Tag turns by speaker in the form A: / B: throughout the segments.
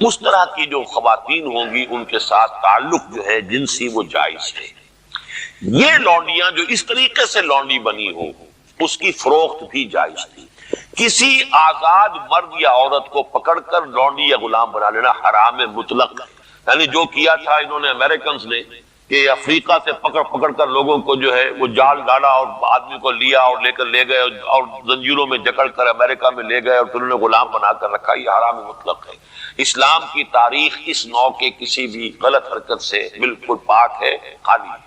A: اس طرح کی جو خواتین ہوں گی ان کے ساتھ تعلق جو ہے جنسی وہ جائز ہے۔ یہ لونڈیاں جو اس طریقے سے لونڈی بنی ہو اس کی فروخت بھی جائز تھی۔ کسی آزاد مرد یا عورت کو پکڑ کر لونڈی یا غلام بنا لینا حرام مطلق، یعنی جو کیا تھا انہوں نے امریکنز نے کہ افریقہ سے پکڑ کر لوگوں کو جو ہے وہ جال ڈالا اور آدمی کو لیا اور لے کر لے گئے اور زنجیروں میں جکڑ کر امریکہ میں لے گئے اور پھر انہوں نے غلام بنا کر رکھا، یہ حرام مطلق ہے۔ اسلام کی تاریخ اس نوع کے کسی بھی غلط حرکت سے بالکل پاک ہے، خالی ہے،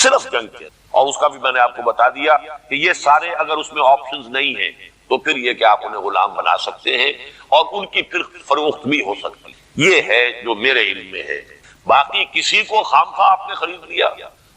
A: صرف جنگ کے۔ اور اس کا بھی میں نے آپ کو بتا دیا کہ یہ سارے اگر اس میں آپشنز نہیں ہیں تو پھر یہ کہ آپ انہیں غلام بنا سکتے ہیں اور ان کی پھر فروخت بھی ہو سکتی ہے۔ یہ ہے جو میرے علم میں ہے۔ باقی کسی کو خامخواہ آپ نے خرید لیا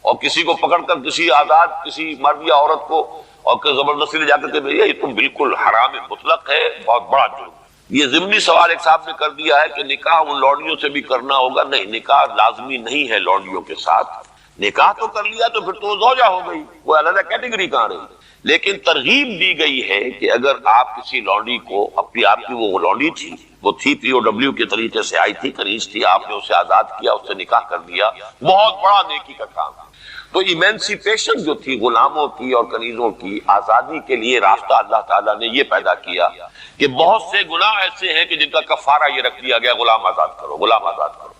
A: اور کسی کو پکڑ کر کسی آزاد کسی مرد یا عورت کو اور زبردستی لے جا کر کے بھیجا، یہ تو بالکل حرام مطلق ہے، بہت بڑا جرم۔ یہ ضمنی سوال ایک صاحب نے کر دیا ہے کہ نکاح ان لونڈیوں سے بھی کرنا ہوگا۔ نہیں، نکاح لازمی نہیں ہے لونڈیوں کے ساتھ۔ نکاح تو کر لیا تو پھر تو زوجہ ہو گئی، وہ علیحدہ کیٹیگری کہاں رہی۔ لیکن ترغیب دی گئی ہے کہ اگر آپ کسی لونڈی کو اپنی آپ کی وہ لونڈی تھی، وہ تھی پی او ڈبلیو کے طریقے سے آئی تھی، کنیز تھی، آپ نے اسے آزاد کیا، اس سے نکاح کر دیا، بہت بڑا نیکی کا کام ہے۔ تو ایمینسیپیشن جو تھی غلاموں کی اور کنیزوں کی آزادی کے لیے راستہ اللہ تعالیٰ نے یہ پیدا کیا کہ بہت سے گناہ ایسے ہیں کہ جن کا کفارہ یہ رکھ دیا گیا، غلام آزاد کرو، غلام آزاد کرو۔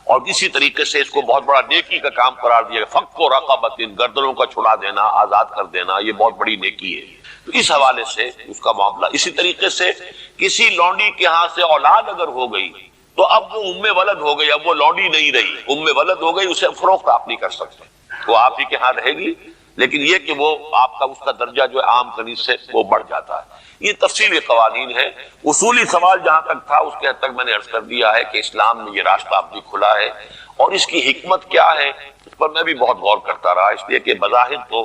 A: اور اسی طریقے سے اس کو بہت بڑا نیکی کا کام قرار دیا گیا، فک و رقبۃ، گردنوں کا چھڑا دینا، آزاد کر دینا، یہ بہت بڑی نیکی ہے۔ تو اس حوالے سے اس کا معاملہ اسی طریقے سے کسی لونڈی کے ہاں سے اولاد اگر ہو گئی تو اب وہ ام ولد ہو گئی، اب وہ لونڈی نہیں رہی، ام ولد ہو گئی، اسے فروخت آپ نہیں کر سکتے، وہ آپ ہی کے ہاں رہے گی، لیکن یہ کہ وہ آپ کا اس کا درجہ جو ہے عام کنیز سے وہ بڑھ جاتا ہے۔ یہ تفصیلی قوانین ہے۔ اصولی سوال جہاں تک تھا اس کے حد تک میں نے عرض کر دیا ہے کہ اسلام میں یہ راستہ اب بھی کھلا ہے، اور اس کی حکمت کیا ہے اس پر میں بھی بہت غور کرتا رہا، اس لیے کہ بظاہر تو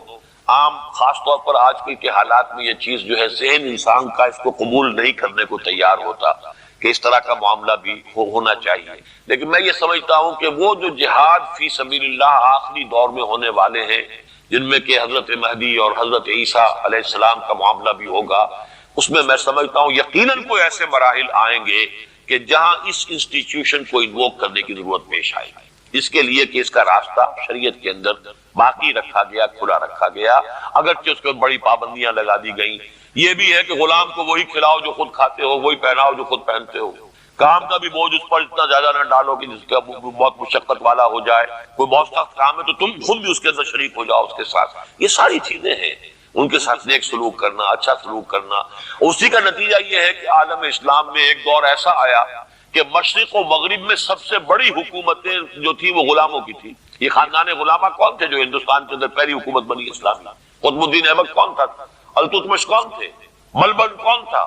A: عام خاص طور پر آج کل کے حالات میں یہ چیز جو ہے ذہن انسان کا اس کو قبول نہیں کرنے کو تیار ہوتا کہ اس طرح کا معاملہ بھی ہونا چاہیے۔ لیکن میں یہ سمجھتا ہوں کہ وہ جو جہاد فی سبیل اللہ آخری دور میں ہونے والے ہیں، جن میں کہ حضرت مہدی اور حضرت عیسیٰ علیہ السلام کا معاملہ بھی ہوگا، اس میں سمجھتا ہوں یقیناً کوئی ایسے مراحل آئیں گے کہ جہاں اس انسٹیٹیوشن کو انووک کرنے کی ضرورت پیش آئے گی، اس کے لیے کہ اس کا راستہ شریعت کے اندر باقی رکھا گیا، کھلا رکھا گیا، اگرچہ اس کو بڑی پابندیاں لگا دی گئیں۔ یہ بھی ہے کہ غلام کو وہی کھلاؤ جو خود کھاتے ہو، وہی پہناؤ جو خود پہنتے ہو، کام کا بھی بوجھ اس پر اتنا زیادہ نہ ڈالو کہ جس کا بہت مشقت والا ہو جائے، کوئی بہت سخت کام ہے تو تم خود بھی اس کے اندر شریک ہو جاؤ اس کے ساتھ۔ یہ ساری چیزیں ہیں، ان کے ساتھ نیک سلوک کرنا، اچھا سلوک کرنا۔ اسی کا نتیجہ یہ ہے کہ عالم اسلام میں ایک دور ایسا آیا کہ مشرق و مغرب میں سب سے بڑی حکومتیں جو تھی وہ غلاموں کی تھی۔ یہ خاندان غلامہ کون تھے جو ہندوستان کے اندر پہلی حکومت بنی اسلامی؟ قطب الدین ایبک کون تھا؟ التتمش کون تھے؟ ملبن کون تھا؟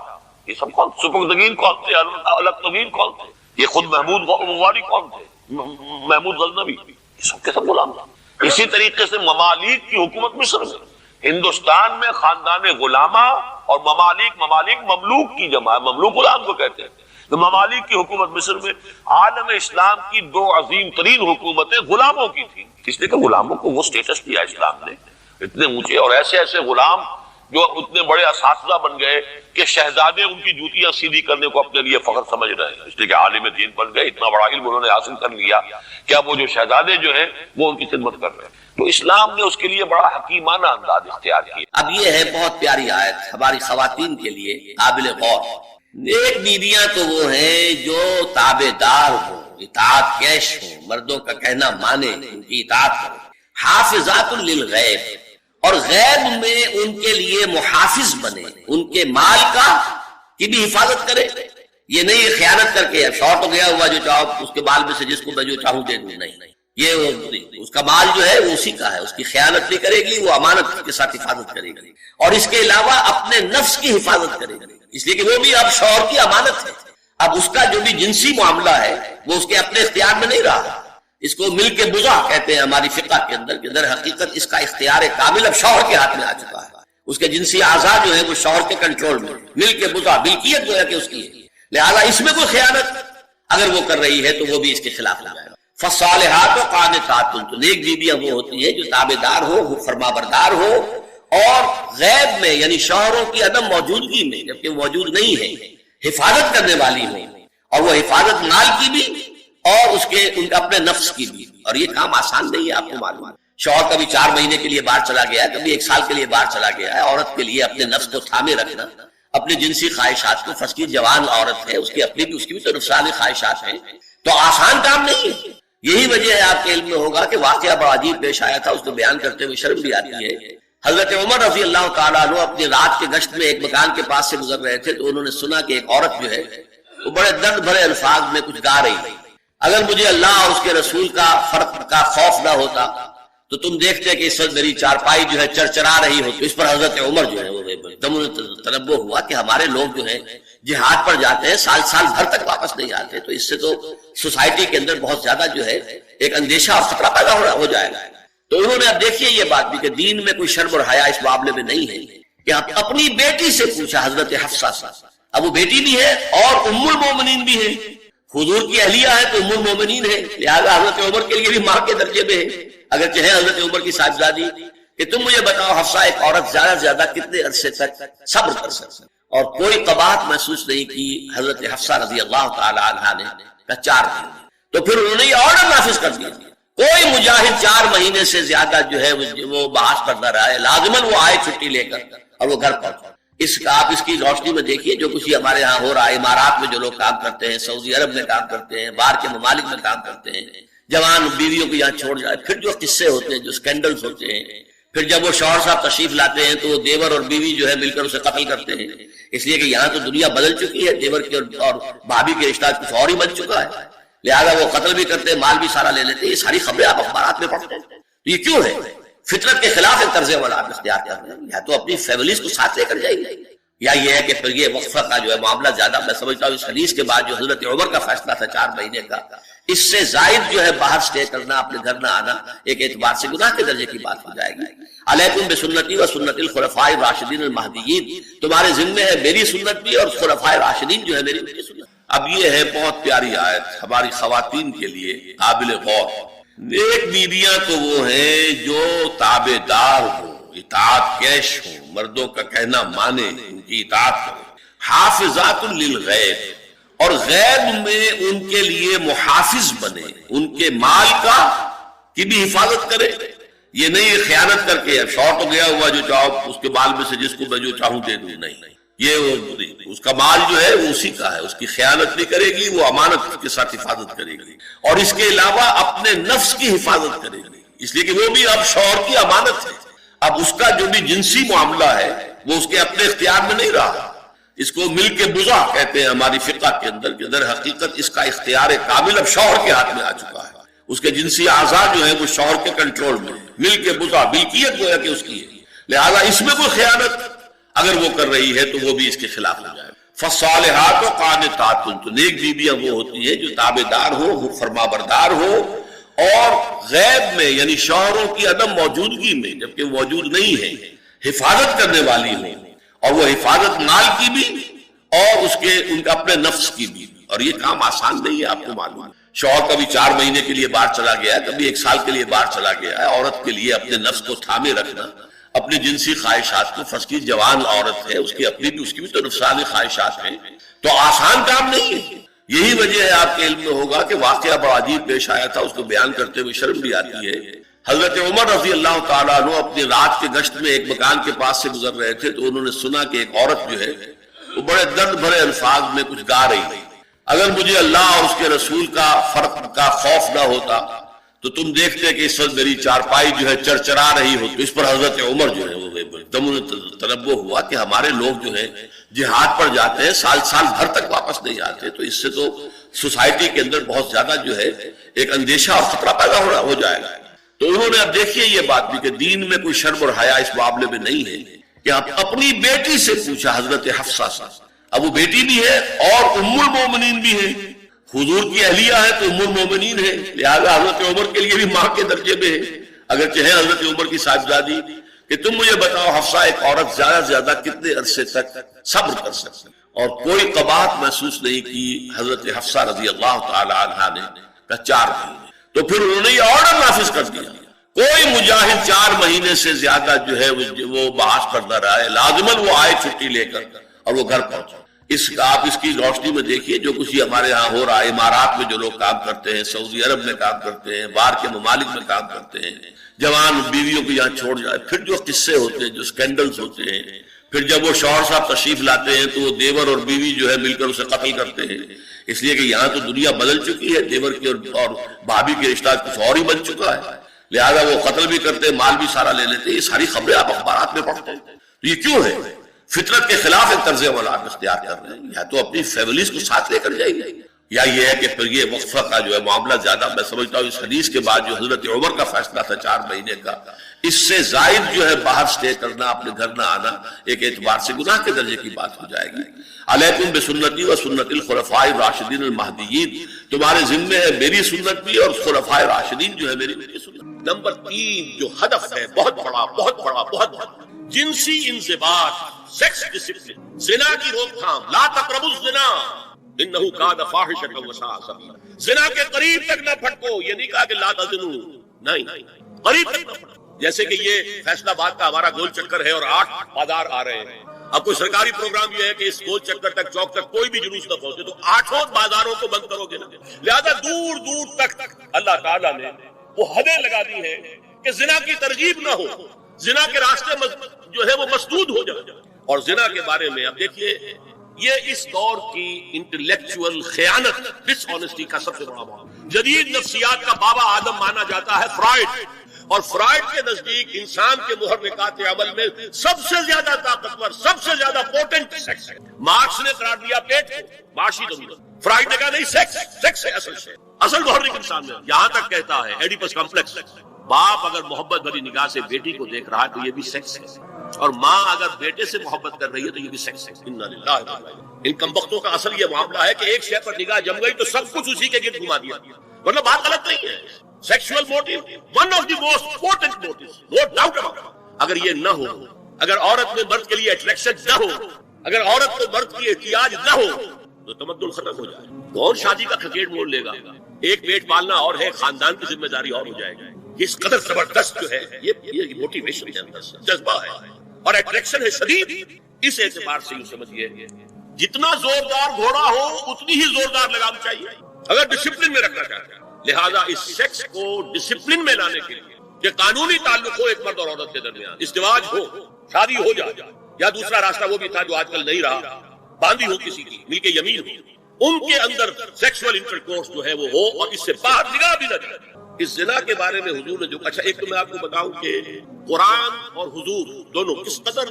A: یہ سب کون؟ سپکدگین کون تھے؟ الکتگین کون تھے؟ یہ خود محمود غواری کون تھے؟ محمود غزنوی، یہ سب کے سب غلام تھے۔ اسی طریقے سے ممالک کی حکومت مصر میں، ہندوستان میں خاندان غلامہ اور ممالک مملوک کی جمع ہے، مملوک غلام کو کہتے ہیں۔ تو ممالک کی حکومت مصر میں، عالم اسلام کی دو عظیم ترین حکومتیں غلاموں کی تھیں، اس لیے کہ غلاموں کو وہ سٹیٹس دیا اسلام نے، اتنے اونچے اور ایسے ایسے غلام جو اتنے بڑے اساتذہ بن گئے کہ شہزادے ان کی جوتیاں سیدھی کرنے کو اپنے لیے فخر سمجھ رہے ہیں، اس لیے کہ عالم دین بن گئے، اتنا بڑا علم انہوں نے حاصل کر لیا کہ اب وہ جو شہزادے جو ہیں وہ ان کی خدمت کر رہے ہیں۔ تو اسلام نے اس کے لیے بڑا حکیمانہ انداز اختیار کیا۔
B: اب یہ ہے بہت پیاری آیت ہماری خواتین کے لیے قابل غور۔ نیک بیویاں تو وہ ہیں جو تابع دار ہوں، اطاعت کیش ہوں، مردوں کا کہنا مانے، ان کی اطاعت کرو۔ حافظات للغیب، اور غیب میں ان کے لیے محافظ بنے، ان کے مال کا کی بھی حفاظت کرے۔ یہ نہیں خیانت کر کے شارٹ ہو گیا ہوا جو چاہو اس کے بال میں سے جس کو میں جو چاہوں دے دوں، نہیں، یہ اس کا مال جو ہے وہ اسی کا ہے، اس کی خیانت نہیں کرے گی، وہ امانت کے ساتھ حفاظت کرے گی، اور اس کے علاوہ اپنے نفس کی حفاظت کرے گی، اس لیے کہ وہ بھی اب شوہر کی امانت ہے۔ اب اس کا جو بھی جنسی معاملہ ہے وہ اس کے اپنے اختیار میں نہیں رہا، اس کو مل کے بزا کہتے ہیں ہماری فقہ کے اندر، کہ در حقیقت اس کا اختیار کامل اب شوہر کے ہاتھ میں آ چکا ہے، اس کے جنسی اعضاء جو ہے وہ شوہر کے کنٹرول میں، مل کے بزا، ملکیت جو ہے کہ اس کی ہے، لہذا اس میں کوئی خیانت اگر وہ کر رہی ہے تو وہ بھی اس کے خلاف لگائے گا۔ فالصالحات قانتات، تو نیک بیویاں وہ ہوتی ہیں جو تابع دار ہو، فرما بردار ہو، اور غیب میں یعنی شوہروں کی عدم موجودگی میں جبکہ موجود نہیں ہے حفاظت کرنے والی ہو، اور وہ حفاظت مال کی بھی اور اس کے ان کا اپنے نفس کی بھی. اور یہ کام آسان نہیں ہے، آپ کو معلوم ہے. شوہر کبھی 4 مہینے کے لیے باہر چلا گیا ہے، کبھی 1 سال کے لیے باہر چلا گیا ہے. عورت کے لیے اپنے نفس کو تھامے رکھنا، اپنی جنسی خواہشات کو، فرض کی جوان عورت ہے، اس کی اپنی بھی، اس کی بھی تو نفسانی خواہشات ہیں، تو آسان کام نہیں ہے. یہی وجہ ہے، آپ کے علم میں ہوگا کہ واقعہ بڑا عجیب پیش آیا تھا، اس کو بیان کرتے ہوئے شرم بھی آتی ہے. حضرت عمر رضی اللہ تعالیٰ عنہ اپنی رات کے گشت میں ایک مکان کے پاس سے گزر رہے تھے، تو انہوں نے سنا کہ ایک عورت جو ہے وہ بڑے درد بھرے الفاظ میں کچھ گا رہی ہے. اگر مجھے اللہ اور اس کے رسول کا فرق کا خوف نہ ہوتا تو تم دیکھتے کہ اس وقت میری چارپائی جو ہے چرچرا رہی ہو. تو اس پر حضرت عمر جو ہے وہ تنبہ ہوا کہ ہمارے لوگ جو ہیں جہاد پر جاتے ہیں، سال سال بھر تک واپس نہیں آتے، تو اس سے تو سوسائٹی کے اندر بہت زیادہ جو ہے ایک اندیشہ اور خطرہ پیدا ہو جائے گا. تو انہوں نے اب دیکھیے یہ بات بھی کہ دین میں کوئی شرم اور حیا اس معاملے میں نہیں ہے کہ اپنی بیٹی سے پوچھا، حضرت حفصہ سے. اب وہ بیٹی بھی ہے اور ام المومنین بھی ہے، حضور کی اہلیہ ہے تو ام المومنین ہے، لہذا حضرت عمر کے لیے بھی ماں کے درجے میں ہے، اگرچہ ہے حضرت عمر کی صاحبزادی. کہ تم مجھے بتاؤ حفصہ، ایک عورت زیادہ سے زیادہ کتنے عرصے تک صبر کر سکتی؟ اور کوئی قباحت محسوس نہیں کی حضرت حفصہ رضی اللہ تعالی عنہا نے. 4 مہینے. تو پھر انہوں نے یہ آرڈر نافذ کر دیا، کوئی مجاہد 4 مہینے سے زیادہ جو ہے وہ بحث پر نہ رہے، لازماً وہ آئے چھٹی لے کر اور وہ گھر پہنچے. آپ اس کی روشنی میں دیکھیے جو کچھ ہمارے ہاں ہو رہا ہے. امارات میں جو لوگ کام کرتے ہیں، سعودی عرب میں کام کرتے ہیں، باہر کے ممالک میں کام کرتے ہیں، جوان بیویوں کو یہاں چھوڑ جائے، پھر جو قصے ہوتے ہیں، جو سکینڈلز ہوتے ہیں، پھر جب وہ شوہر صاحب تشریف لاتے ہیں تو وہ دیور اور بیوی جو ہے مل کر اسے قتل کرتے ہیں، اس لیے کہ یہاں تو دنیا بدل چکی ہے، دیور کے اور بھابھی کے رشتہ کچھ اور ہی بن چکا ہے، لہذا وہ قتل بھی کرتے ہیں، مال بھی سارا لے لیتے ہیں. یہ ساری خبریں آپ اخبارات میں پڑھتے ہیں. تو یہ کیوں ہے؟ فطرت کے خلاف ایک طرز عمل آپ اختیار کر رہے ہیں. یا تو اپنی فیملیز کو ساتھ لے کر جائیے، یا یہ ہے کہ پھر یہ وقفہ کا جو ہے معاملہ زیادہ، میں سمجھتا ہوں اس حدیث کے بعد جو حضرت عمر کا فیصلہ تھا 4 مہینے کا، اس سے زائد جو ہے باہر سٹے کرنا، اپنے گھر نہ آنا، ایک اعتبار سے گناہ کے درجے کی بات ہو جائے گی. علیکم بسنتی و سنت الخلفاء الراشدین المہدیین، تمہارے ذمے ہے میری سنت بھی اور خلفاء راشدین جو ہے میری سنت. اب یہ ہے بہت پیاری آیت ہماری خواتین کے لیے قابل غور. نیک بیویاں تو وہ ہیں جو تابع دار ہوں، اطاعت کیش ہوں، مردوں کا کہنا مانے، ان کی اطاعت کریں. حافظات للغیب، اور غیب میں ان کے لیے محافظ بنے، ان کے مال کی بھی حفاظت کرے. یہ نہیں خیانت کر کے اب شوہر تو گیا ہوا جو چاہو اس کے مال میں سے جس کو میں جو چاہوں دے دوں، نہیں، یہ اس کا مال جو ہے وہ اسی کا ہے، اس کی خیانت نہیں کرے گی، وہ امانت کے ساتھ حفاظت کرے گی. اور اس کے علاوہ اپنے نفس کی حفاظت کرے گی، اس لیے کہ وہ بھی اب شوہر کی امانت ہے. اب اس کا جو بھی جنسی معاملہ ہے وہ اس کے اپنے اختیار میں نہیں رہا. اس کو مل کے بزا کہتے ہیں ہماری فقہ کے اندر، کہ در حقیقت اس کا اختیار کامل اب شوہر کے ہاتھ میں آ چکا ہے. اس کے جنسی اعضاء جو ہیں وہ شوہر کے کنٹرول میں، مل کے بزا، ملکیت جو ہے کہ اس کی ہے، لہذا اس میں کوئی خیانت اگر وہ کر رہی ہے تو وہ بھی اس کے خلاف ہو جائے. فالصالحات قانتات، تو نیک بیویاں وہ ہوتی ہیں جو تابع دار ہو، فرما بردار ہو، اور غیب میں یعنی شوہروں کی عدم موجودگی میں جبکہ موجود نہیں ہے حفاظت کرنے والی ہو، اور وہ حفاظت مال کی بھی اور اس کے ان کا اپنے نفس کی بھی. اور یہ کام آسان نہیں ہے، آپ کو معلوم ہے. شوہر کبھی 4 مہینے کے لیے باہر چلا گیا ہے، کبھی 1 سال کے لیے باہر چلا گیا ہے. عورت کے لیے اپنے نفس کو تھامے رکھنا، اپنی جنسی خواہشات کو، فرض کی جوان عورت ہے، اس کی اپنی بھی، اس کی بھی تو نفسانی خواہشات ہیں، تو آسان کام نہیں ہے. یہی وجہ ہے، آپ کے علم میں ہوگا کہ واقعہ بڑا عجیب پیش آیا تھا، اس کو بیان کرتے ہوئے شرم بھی آتی ہے. حضرت عمر رضی اللہ تعالیٰ عنہ اپنی رات کے گشت میں ایک مکان کے پاس سے گزر رہے تھے، تو انہوں نے سنا کہ ایک عورت جو ہے وہ بڑے درد بھرے الفاظ میں کچھ گا رہی ہے. اگر مجھے اللہ اور اس کے رسول کا فرق کا خوف نہ ہوتا تو تم دیکھتے کہ اس وقت میری چارپائی جو ہے چرچرا رہی ہو. تو اس پر حضرت عمر جو ہے وہ تنبہ ہوا کہ ہمارے لوگ جو ہیں جہاد پر جاتے ہیں، سال سال بھر تک واپس نہیں آتے، تو اس سے تو سوسائٹی کے اندر بہت زیادہ جو ہے ایک اندیشہ اور خطرہ پیدا ہو جائے گا. تو انہوں نے اب دیکھیے یہ بات بھی کہ دین میں کوئی شرم اور حیا اس معاملے میں نہیں ہے کہ اپنی بیٹی سے پوچھا، حضرت حفصہ سے. اب وہ بیٹی بھی ہے اور ام المومنین بھی ہے، حضور کی اہلیہ ہے تو ام المومنین ہے، لہذا حضرت عمر کے لیے بھی ماں کے درجے میں ہے، اگرچہ ہے حضرت عمر کی صاحبزادی. کہ تم مجھے بتاؤ حفصہ، ایک عورت زیادہ سے زیادہ کتنے عرصے تک صبر کر سکتی؟ اور کوئی قباحت محسوس نہیں کی حضرت حفصہ رضی اللہ تعالی عنہا نے. 4 مہینے. تو پھر انہوں نے یہ آرڈر نافذ کر دیا، کوئی مجاہد 4 مہینے سے زیادہ جو ہے وہ بحث پر نہ رہے، لازماً وہ آئے چھٹی لے کر اور وہ گھر پہنچے. آپ اس کی روشنی میں دیکھیے جو کچھ ہمارے ہاں ہو رہا ہے، امارات میں جو لوگ کام کرتے ہیں، سعودی عرب میں کام کرتے ہیں، باہر کے ممالک میں کام کرتے ہیں، جوان بیویوں کو یہاں چھوڑ جائے، پھر جو قصے ہوتے ہیں، جو سکینڈلز ہوتے ہیں، پھر جب وہ شوہر صاحب تشریف لاتے ہیں تو وہ دیور اور بیوی جو ہے مل کر اسے قتل کرتے ہیں، اس لیے کہ یہاں تو دنیا بدل چکی ہے، دیور کی اور بھابھی کے رشتہ کچھ اور ہی بن چکا ہے، لہذا وہ قتل بھی کرتے ہیں، مال بھی سارا لے لیتے ہیں۔ یہ ساری خبریں آپ اخبارات میں پڑھتے ہیں، تو یہ کیوں ہے؟ فطرت کے خلاف ایک طرز عمل آپ اختیار کر رہے ہیں، یا تو اپنی فیملیز کو ساتھ لے کر جائیں گے، یا یہ ہے کہ پھر یہ وقفہ کا جو ہے معاملہ زیادہ، میں سمجھتا ہوں اس حدیث کے بعد جو حضرت عمر کا فیصلہ تھا 4 مہینے کا، اس سے زائد جو ہے باہر سٹے کرنا، اپنے گھر نہ آنا، ایک اعتبار سے گناہ کے درجے کی بات ہو جائے گی۔ علیکم بسنتی و سنت الخلفاء الراشدین المہدیین، تمہارے ذمے ہے میری سنت بھی اور خلفاء راشدین جو ہے میری سنت۔ نمبر 3 جو ہدف ہے بہت بڑا، جنسی انضباط، سیکس ڈسپلن، زنا کی روک تھام، لا تقربوا الزنا انہ کان فاحشۃ وساء سبیلا، زنا کے قریب تک نہ پھٹکو، یہ نہیں کہا کہ لا تزنوا، نہیں، قریب تک نہ پھٹکو۔ جیسے کہ یہ فیصلہ آباد کا ہمارا گول چکر ہے اور 8 بازار آ رہے ہیں، اب کوئی سرکاری پروگرام یہ ہے کہ اس گول چکر تک، چوک تک کوئی بھی جلوس نہ پہنچے، تو 8 بازاروں کو بند کرو گے نا، لہذا دور دور تک اللہ تعالیٰ نے وہ حدیں لگا دی ہیں کہ زنا کی ترغیب نہ ہو، زنا کے راستے جو ہے وہ مسدود ہو جائے۔ اور زنا کے بارے میں اب دیکھیے، یہ اس دور کی انٹلیکچوئل خیانت، ڈس آنیسٹی کا سب سے بڑا معاملہ۔ جدید نفسیات کا بابا آدم مانا جاتا ہے فرائڈ، اور فرائڈ کے نزدیک انسان کے محرکات عمل میں سب سے زیادہ طاقتور، سب سے زیادہ پوٹنٹ سیکس ہے۔ مارکس نے قرار دیا پیٹ کو معاشی ضرورت، فرائڈ نے کہا نہیں، سیکس ہے اصل سے، اصل محرک انسان میں۔ یہاں تک کہتا ہے ایڈیپس کمپلیکس، باپ اگر محبت بھری نگاہ سے بیٹی کو دیکھ رہا ہے تو یہ بھی سیکس ہے، اور ماں اگر بیٹے سے محبت کر رہی ہے تو یہ بھی سیکس ہے۔ انا للہ و انا الیہ۔ ان کمبختوں کا اصل یہ معاملہ ہے کہ ایک شے پر نگاہ جم گئی تو سب کچھ اسی کے گرد گھما دیا، ورنہ بات غلط نہیں ہے۔ Sexual motive one of the most important motives, no doubt about. اگر یہ نہ ہو، اگر عورت میں مرد کے لیے اٹریکشن نہ ہو، اگر عورت کو مرد کی احتیاج نہ ہو تو تمدن ختم ہو جائے۔ کون شادی کا کھکیڑ مول لے گا؟ ایک پیٹ پالنا اور ہے، خاندان کی ذمہ داری اور ہو جائے گی۔ اس قدر زبردست جو ہے یہ موٹیویشن کے اندر جذبہ ہے اور اٹریکشن ہے شدید۔ اس اعتبار سے یوں سمجھیے، جتنا زوردار گھوڑا ہو اتنی ہی زوردار لگام چاہیے اگر ڈسپلن میں رکھنا چاہتے ہیں۔ لہذا اس سیکس کو ڈسپلن میں لانے کے لیے کہ قانونی تعلق ہو ایک مرد اور عورت کے درمیان، ازدواج ہو، شادی ہو جائے، یا دوسرا راستہ وہ بھی تھا جو آج کل نہیں رہا، باندھی ہو کسی کی، مل کے یمین ہو، ان کے اندر سیکسول انٹرکورس جو ہے وہ ہو اور اس سے باہر نگاہ بھی نہ جائے۔ اس زنا کے بارے میں حضور نے جو، اچھا ایک تو میں آپ کو بتاؤں کہ قرآن اور حضور دونوں کس قدر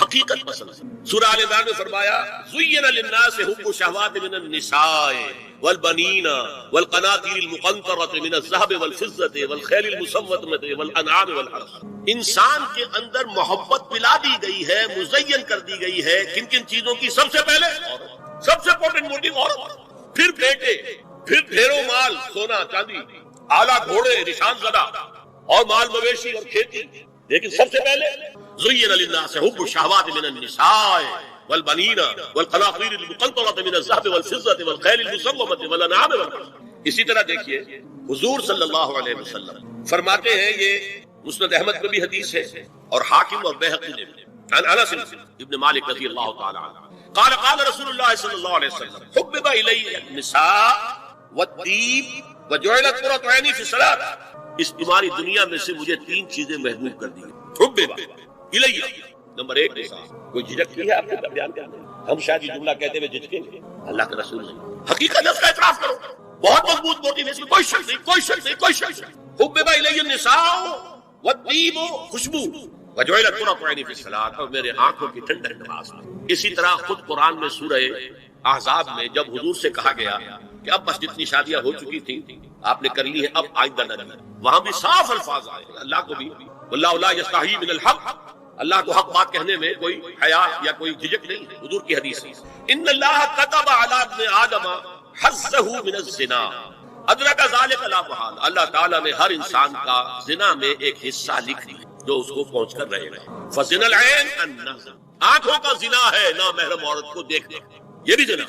B: حقیقت پسند ہے۔ سورہ آل عمران میں فرمایا زُيِّنَ لِلنَّاسِ حُبُّ الشَّهَوَاتِ مِنَ النِّسَاءِ وَالْبَنِينَ وَالْقَنَاطِيرِ الْمُقَنطَرَةِ مِنَ الذَّهَبِ وَالْفِضَّةِ وَالْخَيْلِ الْمُسَوَّمَةِ وَالْأَنْعَامِ وَالْحَرْثِ۔ انسان کے اندر محبت پلا دی گئی ہے، مزین کر دی گئی ہے، کن کن چیزوں کی؟ سب سے پہلے سب سے امپورٹنٹ موٹیو عورت، پھر بیٹے، پھر ڈھیروں مال، سونا چاندی، اعلیٰ گھوڑے، نشان زدہ اور مال مویشی اور کھیتی، لیکن سب سے پہلے زُيِّنَ لِلنَّاسِ حُبُّ الشَّهَوَاتِ مِنَ النِّسَاءِ وَالْبَنِينَ وَالْقَنَاطِيرِ الْمُقَنطَرَةِ مِنَ الذَّهَبِ وَالْفِضَّةِ وَالْخَيْلِ الْمُسَوَّمَةِ وَالْأَنْعَامِ وَالْحَرْثِ۔ اسی طرح دیکھیے حضور صلی اللہ علیہ وسلم فرماتے ہیں، یہ مسند احمد میں بھی حدیث ہے اور حاکم اور بیہقی نے بھی، عن انس ابن مالک رضی اللہ تعالی عنہ قال قال رسول اللہ صلی اللہ علیہ وسلم حبب الی النساء والطیب وجعلت قرۃ عینی فی الصلاۃ۔ اس تمہاری دنیا میں سے مجھے 3 چیزیں محبوب کر دی گئی۔ حبب الی، نمبر 1 نساء۔ کوئی جھجک نہیں ہے آپ کو بیان کرنے؟ ہم شاید یہ جملہ کہتے ہوئے جھجکیں گے؟ اللہ کے رسول نے حقیقت اس کا اعتراف کرو، بہت مضبوط موٹیو ہے، اس میں کوئی شک نہیں، کوئی شک نہیں، کوئی شک نہیں۔ حبب الی النساء والطیب، خوشبو، وجعلت قرۃ عینی فی الصلاۃ، اور میرے آنکھوں کی ٹھنڈک نماز میں۔ اسی طرح خود قرآن میں سورہ احزاب میں جب حضور سے کہا گیا کہ اب بس جتنی شادیاں ہو چکی تھیں آپ نے کر لی ہے، اب آئندہ نہ کریں، وہاں بھی صاف الفاظ آئے، اللہ کو بھی واللہ لا یستحیی من الحق، اللہ کو حق بات کہنے میں کوئی حیا یا کوئی جھجک نہیں ہے۔ حضور کی حدیث ہے ان اللہ كتب على ابن آدم حظه من الزنا ادرک ذلک لا محال، اللہ تعالیٰ نے ہر انسان کا زنا میں ایک حصہ لکھ دیا جو اس کو پہنچ کر رہے گا۔ فزنا العین النظر، آنکھوں کا زنا ہے نامحرم عورت کو دیکھنا، یہ بھی زنا۔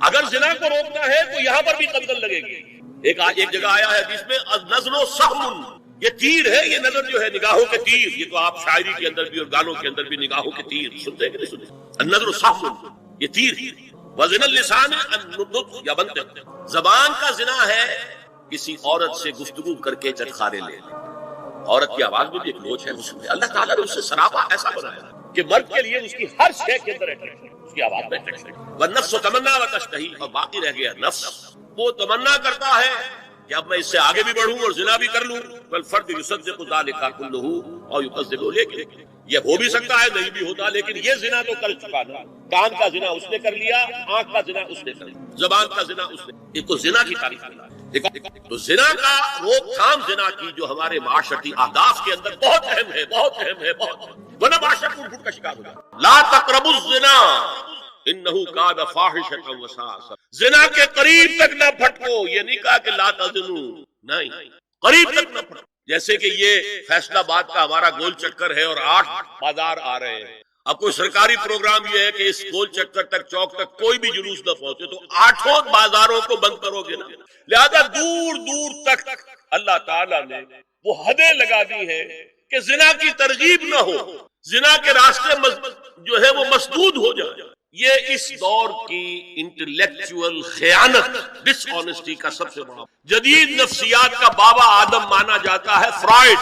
B: اگر زنا کو روکنا ہے تو یہاں پر بھی قتل لگے گی۔ ایک جگہ آیا ہے جس میں النظر سہم، یہ تیر ہے، یہ نظر جو ہے نگاہوں کے تیر، یہ تو آپ شاعری کے اندر بھی اور گانوں کے اندر بھی نگاہوں کے تیر سنتے ہیں کہ نہیں سنتے؟ النظر سہم، یہ تیر،
A: وزن اللسان النطق یا منطق، زبان کا زنا ہے کسی عورت سے گفتگو کر کے چٹخارے لے لے. عورت کی آواز میں بھی ایک لوچ ہے اس میں. اللہ تعالیٰ نے اس سے سراپا ایسا بنایا کہ مرد کے لیے اس کی ہر شے کے اندر اٹریکشن، اس کی آواز میں اٹریکشن. والنفس تمنا وتشتہی، اور باقی رہ گیا نفس، وہ تمنا کرتا ہے کہ اب میں اس سے آگے بھی بڑھوں اور زنا بھی کر لوں. والفرد یصدق ذلک کلہ اور یکذب، لیکن یہ ہو بھی سکتا ہے نہیں بھی ہوتا، لیکن یہ زنا تو کر چکا نا. کان کا زنا اس نے کر لیا، آنکھ کا زنا اس نے کر لیا، زبان کا زنا اس نے. ایک تو زنا کی تعریف ہے، تو زنا کا روک تھام زنا کی جو ہمارے معاشرتی اہداف کے اندر بہت اہم ہے، بہت اہم ہے، بہت اہم. ورنہ معاشرت ٹوٹ پھوٹ کا شکار ہو جائے. لا تقربوا الزنا انہ کان فاحشۃ وساء سبیلا، زنا کے قریب تک نہ پھٹکو. یہ نہیں کہا کہ لا تزنوا، نہیں، قریب تک نہ پھٹکو. جیسے کہ یہ فیصل آباد کا ہمارا گول چکر ہے اور 8 بازار آ رہے ہیں. اب کوئی سرکاری پروگرام یہ ہے کہ اس گول چکر تک، چوک تک کوئی بھی جلوس نہ پہنچے، تو 8 بازاروں کو بند کرو گے نا. لہذا دور دور تک اللہ تعالیٰ نے وہ حدیں لگا دی ہیں کہ زنا کی ترغیب نہ ہو، زنا کے راستے جو ہے وہ مسدود ہو جائے. یہ اس دور کی انٹلیکچوئل خیانت، ڈس آنیسٹی کا سب سے بڑا. جدید نفسیات کا بابا آدم مانا جاتا ہے فرائڈ،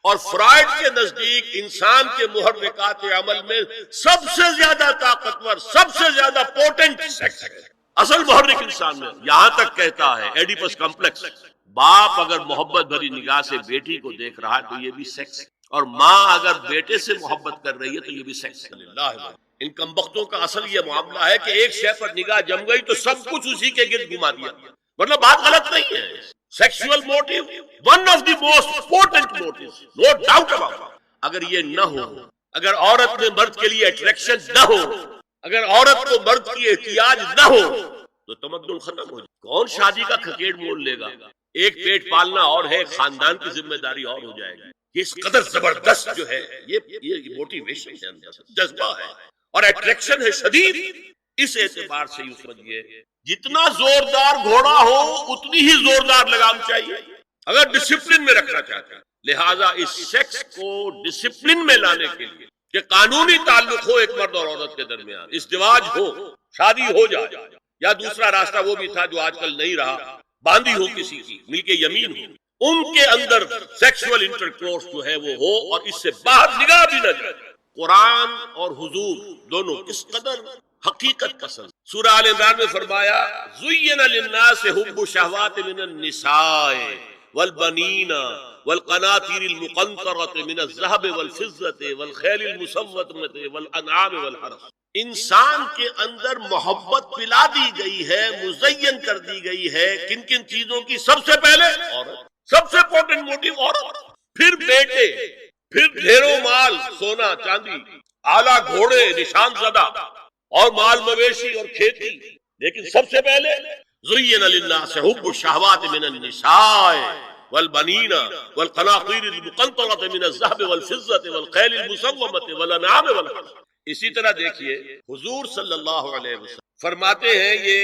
A: اور فرائڈ کے نزدیک انسان کے محرکات عمل میں سب سے زیادہ طاقتور، سب سے زیادہ پوٹنٹ سیکس ہے. اصل محرک انسان میں. یہاں تک کہتا ہے ایڈیپس کمپلیکس، باپ اگر محبت بھری نگاہ سے بیٹی کو دیکھ رہا ہے تو یہ بھی سیکس ہے، اور ماں اگر بیٹے سے محبت کر رہی ہے تو یہ بھی سیکس ہے. ان کمبختوں کا اصل یہ معاملہ ہے کہ ایک شے پر نگاہ جم گئی تو سب کچھ اسی کے گرد گھما دیا. مطلب بات غلط نہیں ہے. Sexual motive one of the most important motive, no doubt about. اگر یہ نہ ہو، اگر عورت میں مرد کے لیے اٹریکشن نہ ہو، اگر عورت کو مرد کی احتیاج نہ ہو تو تمدن ختم ہو جائے. کون شادی کا کھکیڑ مول لے گا؟ ایک پیٹ پالنا اور ہے، خاندان کی ذمہ داری اور ہو جائے گی. اس قدر زبردست جو ہے یہ موٹیویشن ہے، جذبہ ہے اور اٹریکشن ہے شدید. اس اعتبار سے یوں سمجھیے جتنا زوردار گھوڑا ہو اتنی ہی زوردار لگام چاہیے اگر ڈسپلن میں رکھنا چاہتے ہیں. لہٰذا اس سیکس کو ڈسپلن میں لانے کے لیے کہ قانونی تعلق ہو ایک مرد اور عورت کے درمیان، ازدواج ہو، شادی ہو جائے، یا دوسرا راستہ وہ بھی تھا جو آج کل نہیں رہا، باندھی ہو کسی کی، مل کے یمین ہو، ان کے اندر سیکسول انٹرکورس جو ہے وہ ہو اور اس سے باہر نگاہ بھی نہ جائے. قرآن اور حضور دونوں کس قدر حقیقت پسند. سورہ آل عمران میں فرمایا زُيِّنَ لِلنَّاسِ حُبُّ الشَّهَوَاتِ مِنَ النِّسَاءِ وَالْبَنِينَ وَالْقَنَاطِيرِ الْمُقَنطَرَةِ مِنَ الذَّهَبِ وَالْفِضَّةِ وَالْخَيْلِ الْمُسَوَّمَةِ وَالْأَنْعَامِ وَالْحَرْثِ. انسان کے اندر محبت پلا دی گئی ہے، مزین کر دی گئی ہے. کن کن چیزوں کی؟ سب سے پہلے عورت، سب سے امپورٹنٹ موٹیو عورت، پھر بیٹے، پھر ڈھیروں مال، سونا چاندی، اعلیٰ گھوڑے، نشان زدہ اور مال مویشی اور کھیتی. لیکن سب سے پہلے زُيِّنَ لِلنَّاسِ حُبُّ الشَّهَوَاتِ مِنَ النِّسَاءِ وَالْبَنِينَ وَالْقَنَاطِيرِ الْمُقَنطَرَةِ مِنَ الذَّهَبِ وَالْفِضَّةِ وَالْخَيْلِ الْمُسَوَّمَةِ وَالْأَنْعَامِ وَالْحَرْثِ. اسی طرح دیکھیے حضور صلی اللہ علیہ وسلم فرماتے ہیں، یہ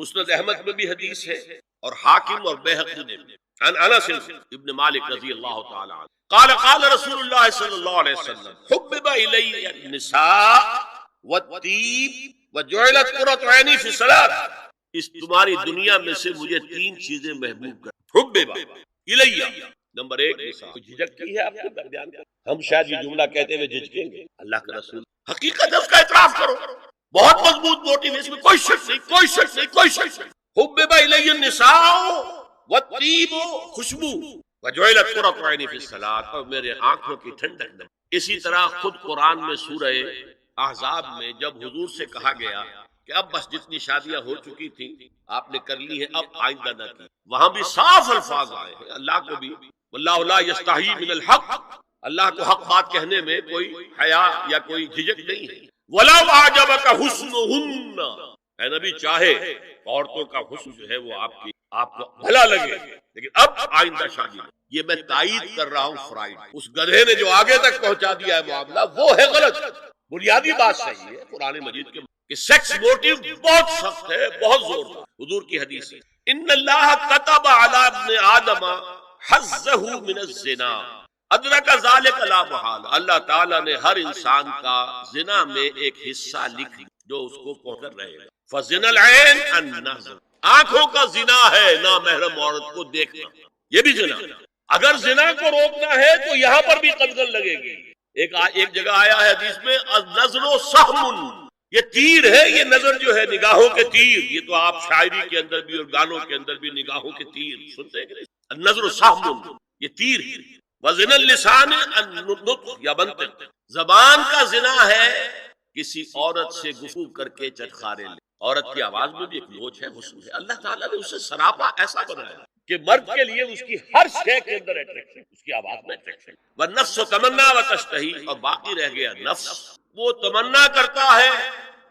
A: مسند احمد میں بھی حدیث ہے اور حاکم اور بیہقی نے بھی، عن انس ابن مالک رضی اللہ تعالی عنہ قال قال رسول اللہ صلی اللہ علیہ وسلم حبب الی النساء والطیب وجعلت قرۃ عینی فی الصلاۃ. اس تمہاری دنیا میں سے مجھے 3 چیزیں محبوب کر. حبب الی، نمبر 1 نساء. جھجک کی ہے آپ کے درمیان؟ ہم شاید یہ جملہ کہتے ہوئے جھجکیں گے. اللہ کا رسول حقیقت ہے اس کا اعتراف کرو. بہت مضبوط موٹیو ہے، اس میں کوئی شک نہیں، کوئی شک نہیں، کوئی شک نہیں. حبب الی النساء والطیب، خوشبو، وجعلت قرۃ عینی فی الصلاۃ، اور میرے آنکھوں کی ٹھنڈک. اسی طرح خود قرآن میں سورہ احزاب میں جب حضور سے کہا گیا کہ اب بس جتنی شادیاں ہو چکی تھیں آپ نے کر لی ہیں، اب آئندہ نہ کی، وہاں بھی صاف الفاظ آئے ہیں. اللہ کو بھی واللہ لا یستحیی من الحق، اللہ کو حق بات کہنے میں کوئی حیا یا کوئی جھجک نہیں ہے. وَلَوْ أَعْجَبَكَ حُسْنُهُنَّ، اے نبی چاہے عورتوں کا حسن جو ہے وہ آپ کو بھلا لگے، لیکن اب آئندہ شادی نہیں. یہ میں تائید کر رہا ہوں فرائڈ. اس گدھے نے جو آگے تک پہنچا دیا ہے معاملہ وہ ہے غلط. بنیادی بات صحیح ہے قرآن مجید کے کہ سیکس موٹیو بہت سخت ہے، بہت زور ہے. حضور کی حدیث ہے ان اللہ کتب علی ابن آدم حظہ من الزنا ادرک ذلک لا محال. اللہ تعالیٰ نے ہر انسان کا زنا میں ایک حصہ لکھ جو اس کو پہنچ کر رہے گا۔ فزنا العین النظر، آنکھوں کا زنا ہے نامحرم عورت کو دیکھنا، یہ بھی زنا۔ اگر زنا کو روکنا ہے تو یہاں پر بھی قدغن لگے گی۔ ایک جگہ آیا ہے حدیث میں النظر سہم، یہ تیر ہے، یہ نظر جو ہے نگاہوں کے تیر، یہ تو آپ شاعری کے اندر بھی اور گانوں کے اندر بھی نگاہوں کے تیر سنتے ہیں کہ نہیں؟ النظر سہم، یہ تیر ہے۔ وزنا اللسان النطق یا منطق، زبان کا زنا ہے کسی عورت سے گفتگو کر کے چٹخارے لے۔ عورت کی آواز میں بھی ایک لوچ ہے، حسن ہے، اللہ تعالیٰ نے اسے سراپا ایسا بنایا کہ مرد کے لیے اس کی ہر شے کے اندر اٹریکشن، اس کی آواز میں اٹریکشن۔ والنفس تمنا و تشتہی، اور باقی رہ گیا نفس، وہ تمنا کرتا ہے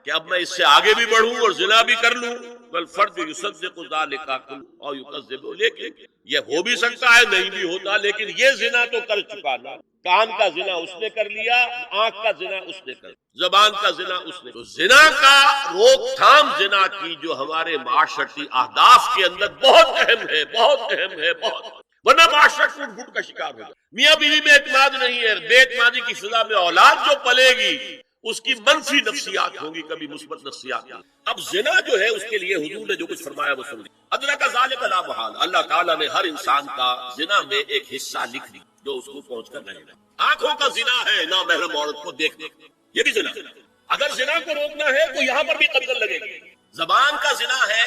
A: کہ اب میں اس سے آگے بھی بڑھوں اور زنا بھی کر لوں۔ والفرد یصدق ذلک او یکذب، لیکن یہ ہو بھی سکتا ہے نہیں بھی ہوتا، لیکن یہ زنا تو کر چکا نا، کان کا زنا اس نے کر لیا، آنکھ کا زنا اس نے کر لیا، زبان کا زنا اس نے۔ تو زنا کا روک تھام زنا کی جو ہمارے معاشرتی اہداف کے اندر بہت اہم ہے، بہت اہم ہے، بہت، ورنہ معاشرہ ٹوٹ پھوٹ کا شکار ہوگا۔ میاں بیوی میں اعتماد نہیں ہے، بے اعتمادی کی فضا میں اولاد جو پلے گی اس کی منفی نفسیات ہوگی، کبھی مثبت نفسیات نہیں۔ اب زنا جو ہے اس کے لیے حضور نے جو کچھ فرمایا وہ سن لی۔ ادرک ذالک لا محال، اللہ تعالیٰ نے ہر انسان کا زنا میں ایک حصہ لکھ دی جو اس کو پہنچ کر رہے گا۔ آنکھوں کا زنا ہے نامحرم عورت کو دیکھنے، یہ بھی زنا۔ اگر زنا کو روکنا ہے تو یہاں پر بھی قدغن لگے گی۔ زبان کا زنا ہے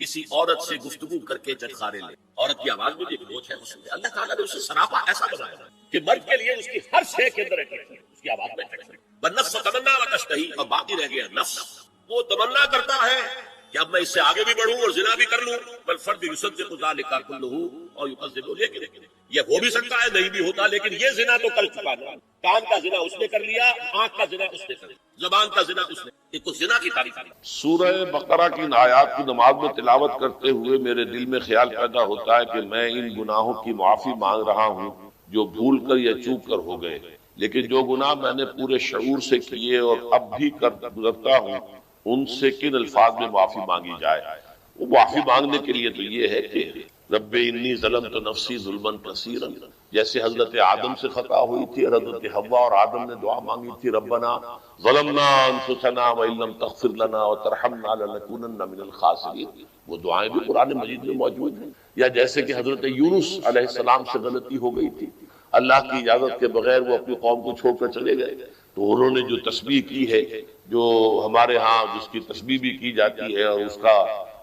A: کسی عورت سے گفتگو کر کے چٹخارے لے، عورت کی آواز میں بھی ایک لوچ ہے، حسن ہے، اللہ تعالیٰ نے اسے سراپا ایسا بنایا کہ مرد کے لیے اس کی ہر شے کے اندر اٹریکشن، اس کی آواز میں اٹریکشن۔ والنفس تمنا و تشتہی، اور باقی رہ گیا نفس، وہ تمنا کرتا ہے کہ اب میں اس سے آگے بھی بڑھوں اور زنا بھی کر لوں۔ والفرد یصدق ذلک کلہ او یکذب، لیکن یہ ہو بھی سکتا ہے نہیں بھی ہوتا، لیکن یہ زنا تو کر چکا نا، کان کا زنا اس نے کر لیا، آنکھ کا زنا اس نے کر لیا، زبان کا زنا اس نے۔ ایک تو زنا کی تعریف ہے۔
C: سورہ بقرہ کی ان آیات کی نماز میں تلاوت کرتے ہوئے میرے دل میں خیال پیدا ہوتا ہے کہ میں ان گناہوں کی معافی مانگ رہا ہوں جو بھول کر یا چوک کر ہو گئے، لیکن جو گناہ میں نے پورے شعور سے کیے اور اب بھی کر گزرتا ہوں ان سے کن الفاظ میں معافی مانگی جائے؟ وہ معافی مانگنے کے لیے تو یہ ہے کہ رب انی ظلمت نفسی ظلما کثیرا، جیسے حضرت آدم سے خطا ہوئی تھی اور حضرت حوا اور آدم نے دعا مانگی تھی ربنا ظلمنا انفسنا وان لم تغفر لنا وترحمنا لنکونن من الخاسرین، وہ دعائیں بھی قرآن مجید میں موجود ہیں۔ یا جیسے کہ حضرت یونس علیہ السلام سے غلطی ہو گئی تھی، اللہ کی اجازت کے بغیر وہ اپنی قوم کو چھوڑ کر چلے گئے، تو انہوں نے جو تسبیح کی ہے، جو ہمارے ہاں جس کی تسبیح بھی کی جاتی ہے اور اس کا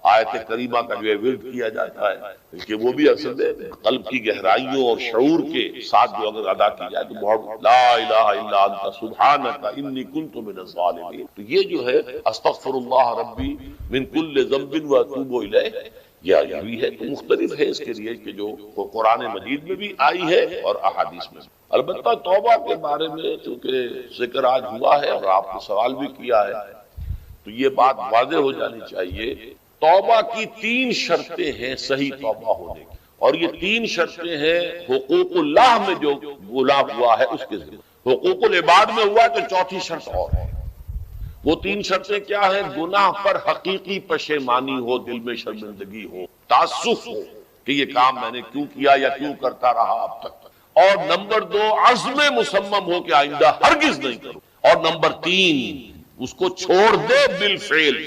C: آیت کریمہ کا جو ہے ورد کیا جاتا ہے، بلکہ وہ بھی اصل میں قلب کی گہرائیوں اور شعور کے ساتھ جو اگر ادا کی جائے تو بہت، لا الہ الا انت سبحانک انی کنت من الظالمین، تو یہ جو ہے استغفر اللہ ربی من کل ذنب واتوب الیہ، یہ بھی ہے۔ تو مختلف ہے اس کے لیے کہ جو قرآن مجید میں بھی آئی ہے اور احادیث میں بھی۔ البتہ توبہ کے بارے میں چونکہ ذکر آج ہوا ہے اور آپ نے سوال بھی کیا ہے، تو یہ بات واضح ہو جانی چاہیے، توبہ کی 3 شرطیں ہیں صحیح توبہ ہونے کی، اور یہ 3 شرطیں ہیں حقوق اللہ میں جو گناہ ہوا ہے اس کے ذریعے، حقوق العباد میں ہوا تو 4تھی شرط اور ہے۔ وہ 3 شرطیں کیا ہیں؟ گناہ پر حقیقی پشیمانی ہو، دل میں شرمندگی ہو، تاسف ہو کہ یہ کام میں نے کیوں کیا یا کیوں کرتا رہا اب تک، اور نمبر 2 عزم مصمم ہو کہ آئندہ ہرگز نہیں کروں، اور نمبر 3 اس کو چھوڑ دے بالفعل،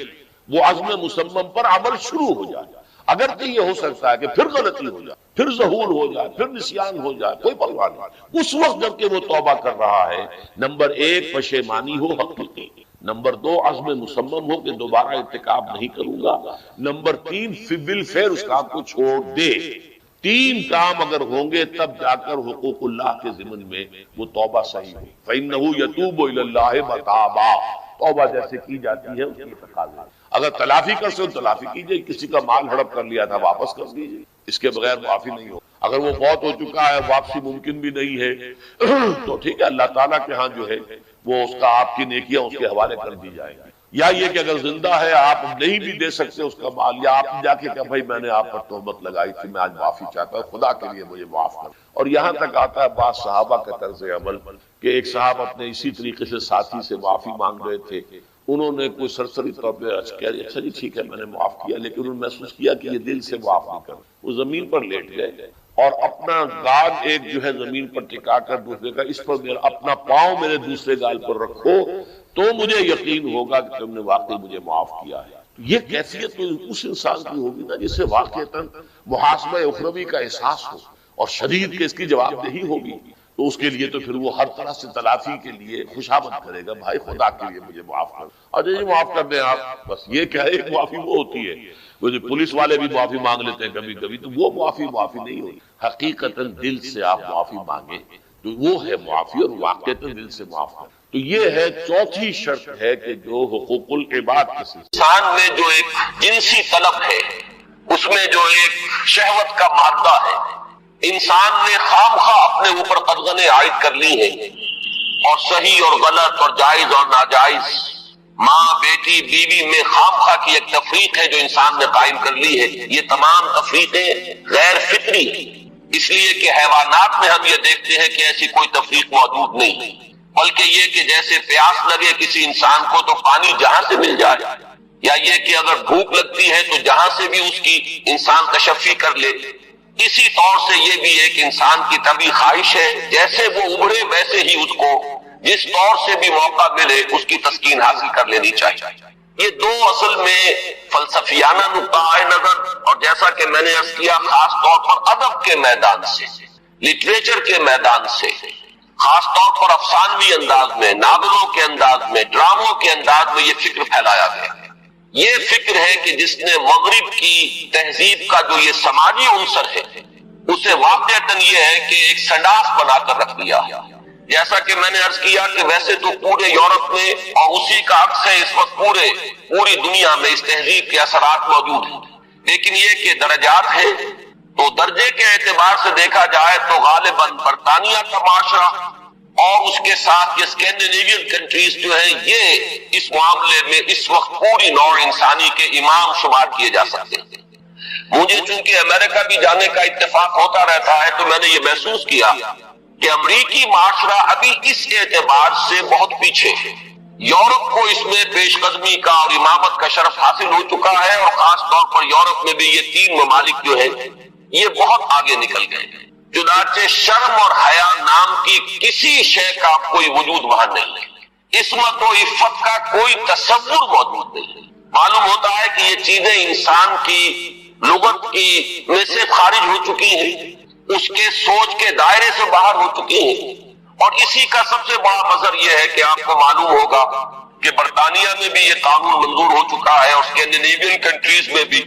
C: وہ عزم مصمم پر عمل شروع ہو جائے۔ اگر کہ یہ ہو سکتا ہے کہ پھر غلطی ہو جائے، پھر ظہور ہو جائے، پھر نسیان ہو جائے، کوئی پرواہ نہیں، اس وقت جب کہ وہ توبہ کر رہا ہے، نمبر 1 پشیمانی ہو حقیقی، نمبر 2 عزم مصمم ہو کہ دوبارہ ارتکاب نہیں کروں گا، نمبر 3 بالفعل اس کام کو چھوڑ دے۔ 3 کام اگر ہوں گے تب جا کر حقوق اللہ کے ضمن میں وہ توبہ صحیح ہو۔ فَإِنَّهُ يَتُوبُ إِلَى اللَّهِ مَتَابًا، توبہ جیسے کی جاتی ہے اس کی تقاضا، اگر تلافی کر سکے تلافی کیجئے، کسی کا مال ہڑپ کر لیا تھا واپس کر دیجئے، اس کے بغیر معافی نہیں ہو۔ اگر وہ فوت ہو چکا ہے، واپسی ممکن بھی نہیں ہے، تو ٹھیک ہے، اللہ تعالیٰ کے ہاں جو ہے وہ اس کا آپ کی نیکیاں اس کے حوالے کر دی جائیں گی۔ یا یہ کہ اگر زندہ ہے آپ نہیں بھی دے سکتے اس کا مال، یا آپ جا کے کہ بھائی میں نے آپ پر تہمت لگائی تھی، میں آج معافی چاہتا ہوں، خدا کے لیے مجھے معاف کر۔ اور یہاں تک آتا ہے بعض صحابہ کا طرز عمل کہ ایک صاحب اپنے اسی طریقے سے ساتھی سے معافی مانگ رہے تھے، انہوں نے کوئی سرسری طور پہ کہہ دیا اچھا جی ٹھیک ہے میں نے معاف کیا، لیکن انہوں نے محسوس کیا کہ یہ دل سے معاف نہیں کر، وہ زمین پر لیٹ گئے اور اپنا گال ایک جو ہے زمین پر ٹکا کر دوسرے کا، اس پر اپنا پاؤں میرے دوسرے گال پر رکھو تو مجھے یقین ہوگا کہ تم نے واقعی مجھے معاف کیا ہے. یہ کیفیت تو اس انسان کی ہوگی نا جسے واقعتاً محاسبہ اخروی کا احساس ہو اور شدید کے اس کی جواب دہی ہوگی. تو اس کے لیے تو پھر وہ ہر طرح سے تلافی کے لیے خوشامد کرے گا، بھائی خدا کے لیے مجھے معاف کر. اور جی معاف کر دیں آپ، بس یہ کیا ہے، ایک معافی وہ ہوتی ہے وہ جو پولیس والے بھی معافی مانگ لیتے ہیں کبھی کبھی، تو وہ معافی نہیں ہوئی. حقیقتاً دل سے آپ معافی مانگیں تو وہ ہے معافی، اور واقعتاً دل سے معاف کر. تو یہ ہے چوتھی شرط ہے کہ جو حقوق العباد کے سلسلے
A: انسان میں جو ایک جنسی طلب ہے، اس میں جو ایک شہوت کا مادہ ہے، انسان نے خام خواہ اپنے اوپر قدغنیں عائد کر لی ہیں، اور صحیح اور غلط اور جائز اور ناجائز، ماں بیٹی بیوی میں خام خواہ کی ایک تفریق ہے جو انسان نے قائم کر لی ہے. یہ تمام تفریقیں غیر فطری ہیں، اس لیے کہ حیوانات میں ہم یہ دیکھتے ہیں کہ ایسی کوئی تفریق موجود نہیں، بلکہ یہ کہ جیسے پیاس لگے کسی انسان کو تو پانی جہاں سے مل جائے، یا یہ کہ اگر بھوک لگتی ہے تو جہاں سے بھی اس کی انسان تشفی کر لے، اسی طور سے یہ بھی ایک انسان کی طبعی خواہش ہے جیسے وہ ابھرے ویسے ہی اس کو جس طور سے بھی موقع ملے اس کی تسکین حاصل کر لینی چاہیے. یہ دو اصل میں فلسفیانہ نقطہ نظر، اور جیسا کہ میں نے عرض کیا خاص طور پر ادب کے میدان سے، لٹریچر کے میدان سے، خاص طور پر افسانوی انداز میں، ناولوں کے انداز میں، ڈراموں کے انداز میں یہ فکر پھیلایا گیا. یہ فکر ہے کہ جس نے مغرب کی تہذیب کا جو یہ سماجی عنصر ہے اسے واقعتاً یہ ہے کہ ایک سنڈاس بنا کر رکھ دیا. جیسا کہ میں نے عرض کیا کہ ویسے تو پورے یورپ میں اور اسی کا عکس ہے اس وقت پوری دنیا میں اس تہذیب کے اثرات موجود ہیں، لیکن یہ کہ درجات ہیں. تو درجے کے اعتبار سے دیکھا جائے تو غالباً برطانیہ کا معاشرہ اور اس کے ساتھ یہ اسکینڈینیوین کنٹریز جو ہیں یہ اس معاملے میں اس وقت پوری نوع انسانی کے امام شمار کیے جا سکتے ہیں. مجھے چونکہ امریکہ بھی جانے کا اتفاق ہوتا رہتا ہے تو میں نے یہ محسوس کیا کہ امریکی معاشرہ ابھی اس اعتبار سے بہت پیچھے ہے. یورپ کو اس میں پیش قدمی کا اور امامت کا شرف حاصل ہو چکا ہے، اور خاص طور پر یورپ میں بھی یہ تین ممالک جو ہیں یہ بہت آگے نکل گئے. چنانچہ شرم اور حیا نام کی کسی شے کا کوئی وجود وہاں نہیں ہے، عصمت و عفت کا کوئی تصور موجود نہیں ہے. معلوم ہوتا ہے کہ یہ چیزیں انسان کی لغت کی میں سے خارج ہو چکی ہیں، اس کے سوچ کے دائرے سے باہر ہو چکی ہیں. اور اسی کا سب سے بڑا مظہر یہ ہے کہ آپ کو معلوم ہوگا کہ برطانیہ میں بھی یہ قانون منظور ہو چکا ہے، اور اسکینڈینیوین کنٹریز میں بھی،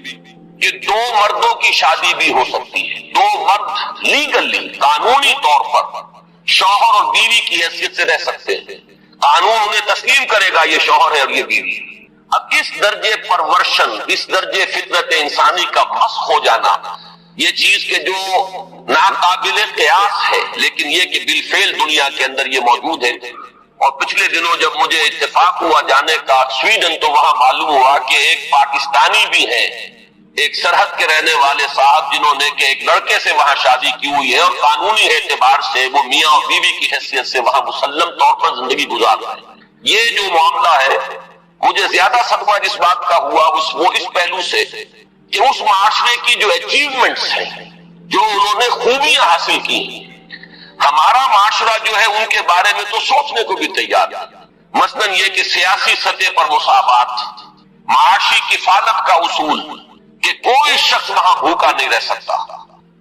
A: کہ دو مردوں کی شادی بھی ہو سکتی ہے. دو مرد لیگلی قانونی طور پر شوہر اور بیوی کی حیثیت سے رہ سکتے ہیں، قانون انہیں تسلیم کرے گا یہ شوہر ہے اور یہ بیوی. اب اس درجے پرورشن، اس درجے فطرت انسانی کا مسخ ہو جانا، یہ چیز کہ جو ناقابل قیاس ہے، لیکن یہ کہ بالفعل دنیا کے اندر یہ موجود ہے. اور پچھلے دنوں جب مجھے اتفاق ہوا جانے کا سویڈن، تو وہاں معلوم ہوا کہ ایک پاکستانی بھی ہے، ایک سرحد کے رہنے والے صاحب جنہوں نے کہ ایک لڑکے سے وہاں شادی کی ہوئی ہے، اور قانونی اعتبار سے وہ میاں اور بیوی کی حیثیت سے وہاں مسلم طور پر زندگی گزار رہے ہیں. یہ جو معاملہ ہے مجھے زیادہ صدمہ جس بات کا ہوا وہ اس پہلو سے کہ اس معاشرے کی جو اچیومنٹس ہیں، جو انہوں نے خوبیاں حاصل کی، ہمارا معاشرہ جو ہے ان کے بارے میں تو سوچنے کو بھی تیار ہے. مثلاً یہ کہ سیاسی سطح پر مساوات، معاشی کفالت کا اصول کہ کوئی شخص وہاں بھوکا نہیں رہ سکتا،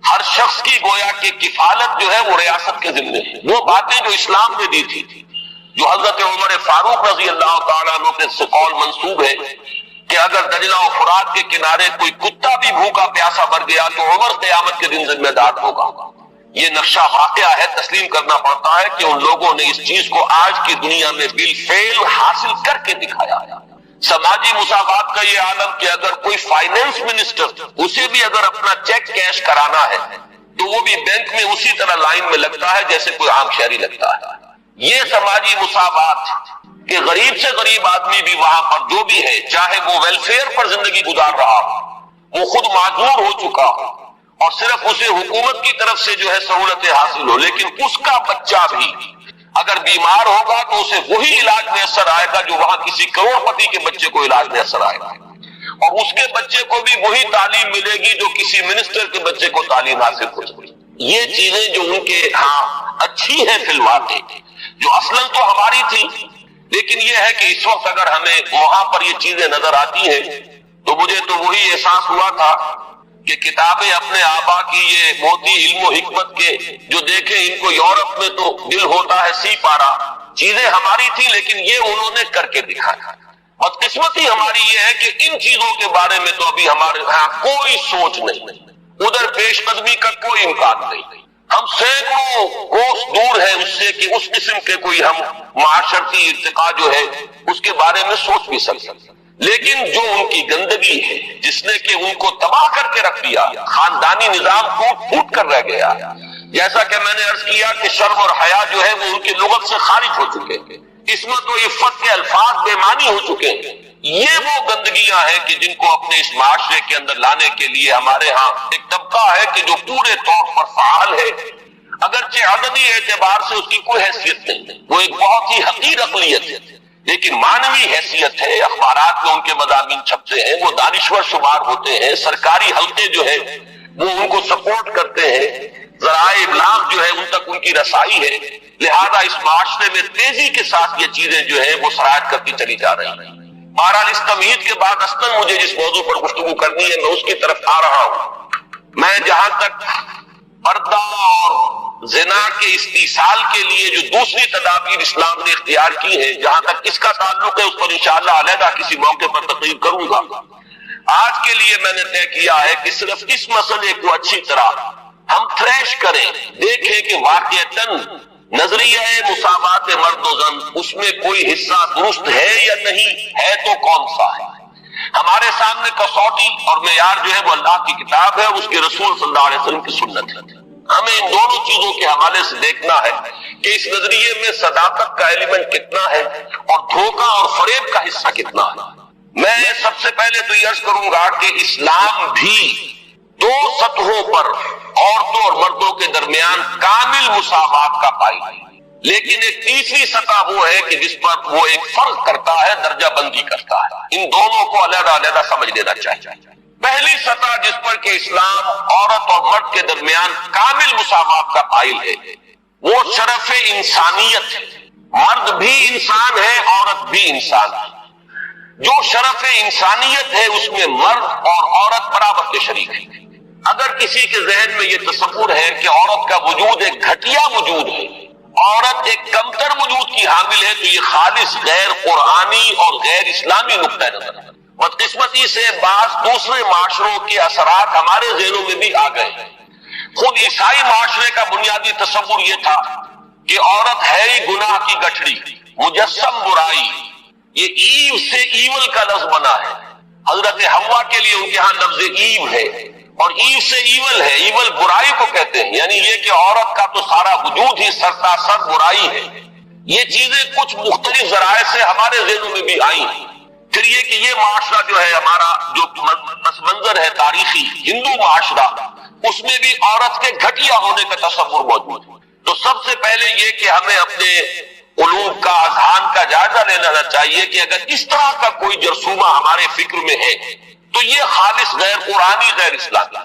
A: ہر شخص کی گویا کہ کفالت جو ہے وہ ریاست کے ذمے ہے. وہ باتیں جو اسلام نے دی تھی، جو حضرت عمر فاروق رضی اللہ تعالیٰ عنہ کے سے قول منسوب ہے کہ اگر دجلہ و فرات کے کنارے کوئی کتا بھی بھوکا پیاسا مر گیا تو عمر قیامت کے دن ذمہ دار ہوگا. یہ نقشہ واقعہ ہے، تسلیم کرنا پڑتا ہے کہ ان لوگوں نے اس چیز کو آج کی دنیا میں بالفعل حاصل کر کے دکھایا. سماجی مساوات کا یہ عالم کہ اگر کوئی فائنانس منسٹر اسے بھی اگر اپنا چیک کیش کرانا ہے تو وہ بھی بینک میں اسی طرح لائن میں لگتا ہے جیسے کوئی عام شہری لگتا ہے. یہ سماجی مساوات کہ غریب سے غریب آدمی بھی وہاں پر جو بھی ہے، چاہے وہ ویلفیئر پر زندگی گزار رہا ہو، وہ خود معذور ہو چکا ہو اور صرف اسے حکومت کی طرف سے جو ہے سہولتیں حاصل ہو، لیکن اس کا بچہ بھی اگر بیمار ہوگا تو اسے وہی علاج میسر آئے گا جو وہاں کسی کروڑ پتی کے بچے کو علاج میسر آئے گا، اور اس کے بچے کو بھی وہی تعلیم ملے گی جو کسی منسٹر کے بچے کو تعلیم حاصل ہو سکتی. یہ چیزیں جو ان کے ہاں اچھی ہیں فی الواقع، جو اصلاً تو ہماری تھی، لیکن یہ ہے کہ اس وقت اگر ہمیں وہاں پر یہ چیزیں نظر آتی ہیں تو مجھے تو وہی احساس ہوا تھا کہ کتابیں اپنے آبا کی یہ موتی علم و حکمت کے جو دیکھیں ان کو یورپ میں تو دل ہوتا ہے سی پارا، چیزیں ہماری تھی لیکن یہ انہوں نے کر کے دکھایا. بدقسمتی ہماری یہ ہے کہ ان چیزوں کے بارے میں تو ابھی ہمارے ہاں کوئی سوچ نہیں، ادھر پیش قدمی کا کوئی امکان نہیں. ہم سینکڑوں کوس دور ہیں اس سے کہ اس قسم کے کوئی ہم معاشرتی ارتقاء جو ہے اس کے بارے میں سوچ بھی سکتے. لیکن جو ان کی گندگی ہے جس نے کہ ان کو تباہ کر کے رکھ دیا، خاندانی نظام ٹوٹ پھوٹ کر رہ گیا. جیسا کہ میں نے عرض کیا کہ شرم اور حیا جو ہے وہ ان کی لغت سے خارج ہو چکے ہیں، عصمت و عفت کے الفاظ بے معنی ہو چکے ہیں. یہ وہ گندگیاں ہیں کہ جن کو اپنے اس معاشرے کے اندر لانے کے لیے ہمارے ہاں ایک طبقہ ہے کہ جو پورے طور پر فعال ہے، اگرچہ عددی اعتبار سے اس کی کوئی حیثیت نہیں، وہ ایک بہت ہی حقیر اقلیت ہے، لیکن معنوی حیثیت ہے. اخبارات میں ان کے مضامین چھپتے ہیں، وہ دانشور شمار ہوتے ہیں، سرکاری حلقے جو ہے وہ ان کو سپورٹ کرتے ہیں، ذرائع ابلاغ جو ہے ان تک ان کی رسائی ہے. لہذا اس معاشرے میں تیزی کے ساتھ یہ چیزیں جو ہے وہ سرایت کرتی چلی جا رہی ہیں. بہرحال اس تمہید کے بعد اصلاً مجھے جس موضوع پر گفتگو کرنی ہے میں اس کی طرف آ رہا ہوں. میں جہاں تک پردہ اور زنا کے استیصال کے لیے جو دوسری تدابیر اسلام نے اختیار کی ہے، جہاں تک اس کا تعلق ہے اس پر انشاءاللہ علیحدہ کسی موقع پر تقریر کروں گا. آج کے لیے میں نے طے کیا ہے کہ صرف اس مسئلے کو اچھی طرح ہم تھریش کریں، دیکھیں کہ واقعتاً نظریہ مساوات مرد و زن اس میں کوئی حصہ درست ہے یا نہیں ہے تو کون سا ہے. ہمارے سامنے کسوٹی اور معیار جو ہے وہ اللہ کی کتاب ہے، اس کے رسول صلی اللہ علیہ وسلم کی سنت ہے. ہمیں ان دونوں چیزوں کے حوالے سے دیکھنا ہے کہ اس نظریے میں صداقت کا ایلیمنٹ کتنا ہے اور دھوکہ اور فریب کا حصہ کتنا ہے. میں سب سے پہلے تو یہ عرض کروں گا کہ اسلام بھی دو سطحوں پر عورتوں اور مردوں کے درمیان کامل مساوات کا قائل ہے، لیکن ایک تیسری سطح وہ ہے کہ جس پر وہ ایک فرق کرتا ہے، درجہ بندی کرتا ہے. ان دونوں کو علیحدہ علیحدہ سمجھ لینا چاہیے. پہلی سطح جس پر کہ اسلام عورت اور مرد کے درمیان کامل مساوات کا قائل ہے وہ شرف انسانیت ہے. مرد بھی انسان ہے، عورت بھی انسان ہے. جو شرف انسانیت ہے اس میں مرد اور عورت برابر کے شریک ہیں. اگر کسی کے ذہن میں یہ تصور ہے کہ عورت کا وجود ایک گھٹیا وجود ہے، عورت ایک کمتر وجود کی حامل ہے، تو یہ خالص غیر قرآنی اور غیر اسلامی نقطہ نظر ہے. بدقسمتی سے بعض دوسرے معاشروں کے اثرات ہمارے ذہنوں میں بھی آ گئے ہیں. خود عیسائی معاشرے کا بنیادی تصور یہ تھا کہ عورت ہے ہی گناہ کی گٹھڑی، مجسم برائی. یہ ایو سے ایول کا لفظ بنا ہے. حضرت حوا کے لیے ان کے ہاں لفظ ایو ہے اور ایو سے ایول ہے. ایول برائی کو کہتے ہیں، یعنی یہ کہ عورت کا تو سارا وجود ہی سرتاسر برائی ہے. یہ چیزیں کچھ مختلف ذرائع سے ہمارے ذہنوں میں بھی آئی ہیں. پھر یہ کہ یہ معاشرہ جو ہے ہمارا جو پس منظر ہے تاریخی ہندو معاشرہ، اس میں بھی عورت کے گھٹیا ہونے کا تصور موجود ہے. تو سب سے پہلے یہ کہ ہمیں اپنے قلوب کا اذہان کا جائزہ لینا چاہیے کہ اگر اس طرح کا کوئی جرثومہ ہمارے فکر میں ہے تو یہ خالص غیر قرآنی غیر اسلامی.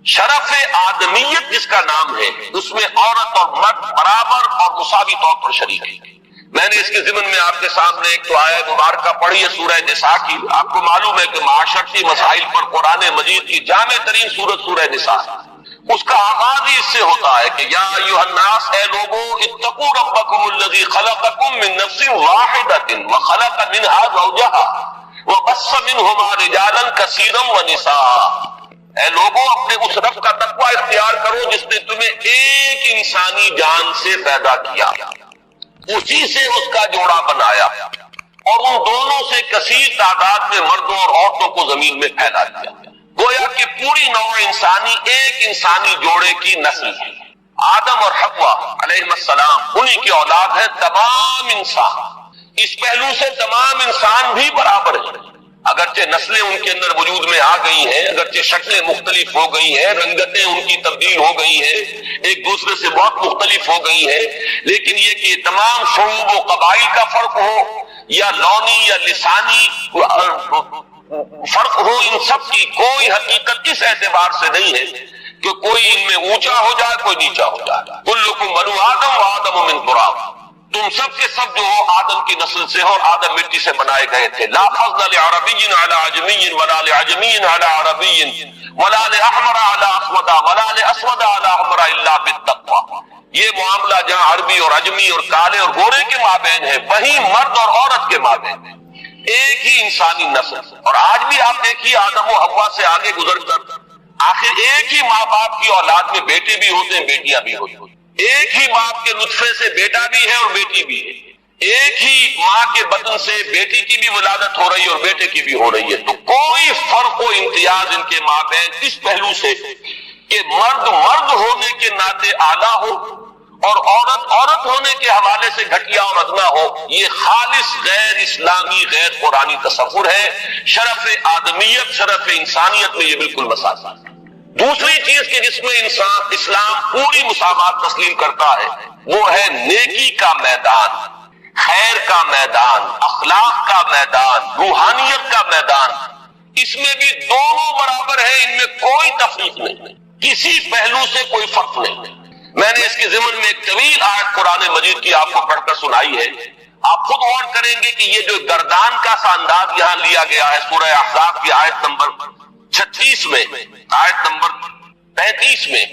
A: شرف آدمیت جس کا نام ہے اس میں عورت اور مرد برابر اور مساوی طور پر شریک ہے. میں نے اس کے ضمن میں آپ کے سامنے ایک تو آیت مبارکہ پڑھی ہے سورہ نساء کی. آپ کو معلوم ہے کہ معاشرتی مسائل پر قرآن مجید کی جامع ترین سورت سورہ نساء، اس کا آغاز ہی اس سے ہوتا ہے کہ یا ایھا الناس، اے لوگو، اتقوا ربکم الذی خلقکم من نفس واحدۃ وخلق منها زوجها وبث منہما رجالا کثیرا ونساء. اے لوگو، اپنے اس رب کا تقوی اختیار کرو جس نے تمہیں ایک انسانی جان سے پیدا کیا، اسی سے اس کا جوڑا بنایا اور ان دونوں سے کثیر تعداد میں مردوں اور عورتوں کو زمین میں پھیلا دیا. گویا کہ پوری نوع انسانی ایک انسانی جوڑے کی نسل ہے. آدم اور حوا علیہ السلام انہی کی اولاد ہے. تمام انسان اس پہلو سے تمام انسان بھی برابر ہیں، اگرچہ نسلیں ان کے اندر وجود میں آ گئی ہیں، اگرچہ شکلیں مختلف ہو گئی ہیں، رنگتیں ان کی تبدیل ہو گئی ہیں، ایک دوسرے سے بہت مختلف ہو گئی ہیں، لیکن یہ کہ تمام شعوب و قبائل کا فرق ہو یا لونی یا لسانی فرق ہو، ان سب کی کوئی حقیقت اس اعتبار سے نہیں ہے کہ کوئی ان میں اونچا ہو جائے کوئی نیچا ہو جائے. کلکم بنو آدم و آدم من تراب. تم سب کے سب جو ہو آدم کی نسل سے ہو اور آدم مٹی سے بنائے گئے تھے. لا فضل لعربی علی عجمی ولا لعجمی علی عربی ولا لأحمر علی اسود ولا لأسود علی احمر الا بالتقوی. یہ معاملہ جہاں عربی اور عجمی اور کالے اور گورے کے مابین ہے، وہیں مرد اور عورت کے مابین ہے. ایک ہی انسانی نسل. اور آج بھی آپ دیکھیے آدم و حوا سے آگے گزر کر آخر ایک ہی ماں باپ کی اولاد میں بیٹے بھی ہوتے ہیں، بیٹیاں بھی ہوتی ہیں. ایک ہی باپ کے نطفے سے بیٹا بھی ہے اور بیٹی بھی ہے. ایک ہی ماں کے بدن سے بیٹی کی بھی ولادت ہو رہی ہے اور بیٹے کی بھی ہو رہی ہے. تو کوئی فرق و امتیاز ان کے مابین اس پہلو سے کہ مرد مرد ہونے کے ناطے اعلیٰ ہو اور عورت عورت ہونے کے حوالے سے گھٹیا اور ادنا ہو، یہ خالص غیر اسلامی غیر قرآنی تصور ہے. شرف آدمیت، شرف انسانیت میں یہ بالکل مساوات ہے. دوسری چیز کہ جس میں اسلام پوری مساوات تسلیم کرتا ہے وہ ہے نیکی کا میدان، خیر کا میدان، اخلاق کا میدان، روحانیت کا میدان. اس میں بھی دونوں برابر ہیں، ان میں کوئی تفریق نہیں، کسی پہلو سے کوئی فرق نہیں. میں نے اس کے ضمن میں ایک طویل آیت قرآن مجید کی آپ کو پڑھ کر سنائی ہے. آپ خود غور کریں گے کہ یہ جو گردان کا سا انداز یہاں لیا گیا ہے سورہ احزاب کی آیت نمبر 36 میں، آیت نمبر 35 میں،